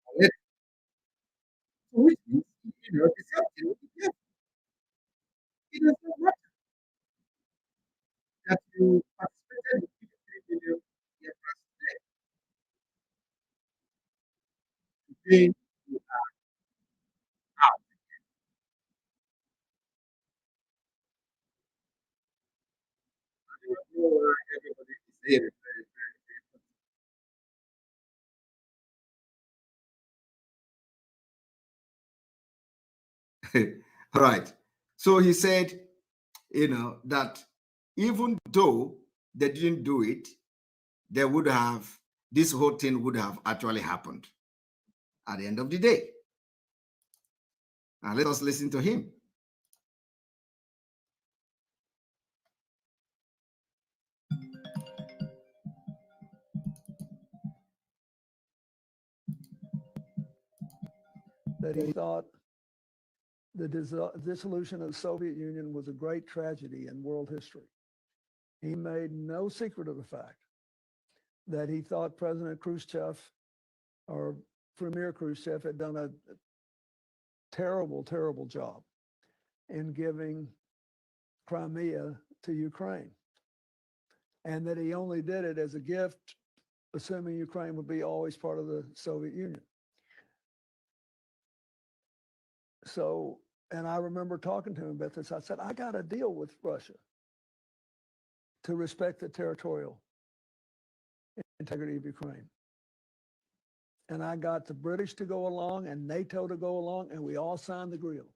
or later. So which means, the same thing with the death. It does not matter that you participated in 53 million Biafra today. Today, you are out. And you know why everybody is here very, very, very. All right. So he said, that even though they didn't do it, this whole thing would have actually happened at the end of the day. Now let us listen to him. That he thought the dissolution of the Soviet Union was a great tragedy in world history. He made no secret of the fact that he thought President Khrushchev or Premier Khrushchev had done a terrible, terrible job in giving Crimea to Ukraine, and that he only did it as a gift, assuming Ukraine would be always part of the Soviet Union. So, and I remember talking to him about this. I said, I got a deal with Russia to respect the territorial integrity of Ukraine. And I got the British to go along and NATO to go along, and we all signed the deal.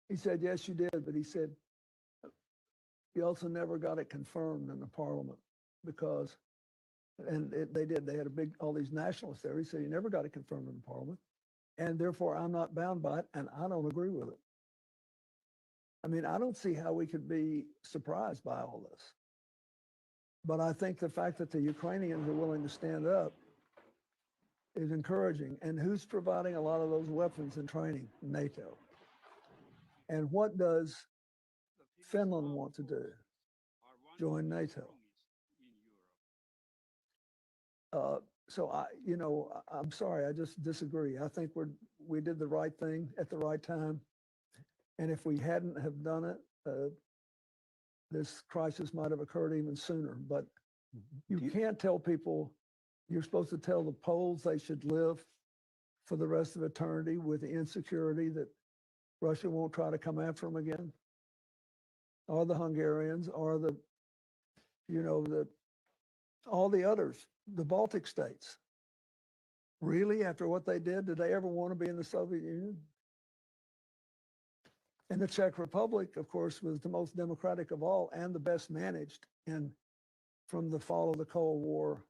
He said, yes, you did. But he said, you also never got it confirmed in the parliament because, and they did, they had all these nationalists there. He said, you never got it confirmed in the parliament, and therefore I'm not bound by it, and I don't agree with it. I mean, I don't see how we could be surprised by all this. But I think the fact that the Ukrainians are willing to stand up is encouraging. And who's providing a lot of those weapons and training? NATO. And what does Finland want to do? Join NATO. So I'm sorry, I just disagree. I think we did the right thing at the right time. And if we hadn't have done it, this crisis might have occurred even sooner. But you can't tell people, you're supposed to tell the Poles they should live for the rest of eternity with the insecurity that Russia won't try to come after them again, or the Hungarians, or the, all the others, the Baltic states. Really, after what they did they ever want to be in the Soviet Union? And the Czech Republic, of course, was the most democratic of all and the best managed from the fall of the Cold War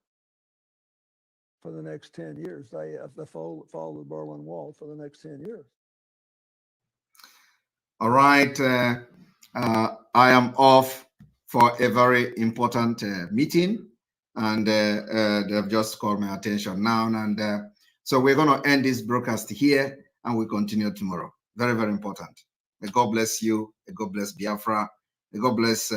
for the next 10 years. The fall of the Berlin Wall for the next 10 years. All right. I am off for a very important meeting, and they've just called my attention now. And so we're going to end this broadcast here, and we'll continue tomorrow. Very, very important. May God bless you. May God bless Biafra. May God bless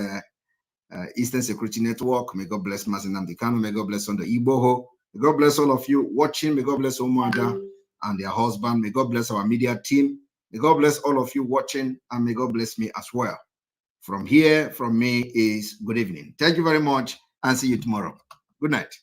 Eastern Security Network. May God bless Mazinam Dikano. May God bless Ondo Igboho. May God bless all of you watching. May God bless Omuada and their husband. May God bless our media team. May God bless all of you watching, and may God bless me as well. From here, from me is good evening. Thank you very much, and see you tomorrow. Good night.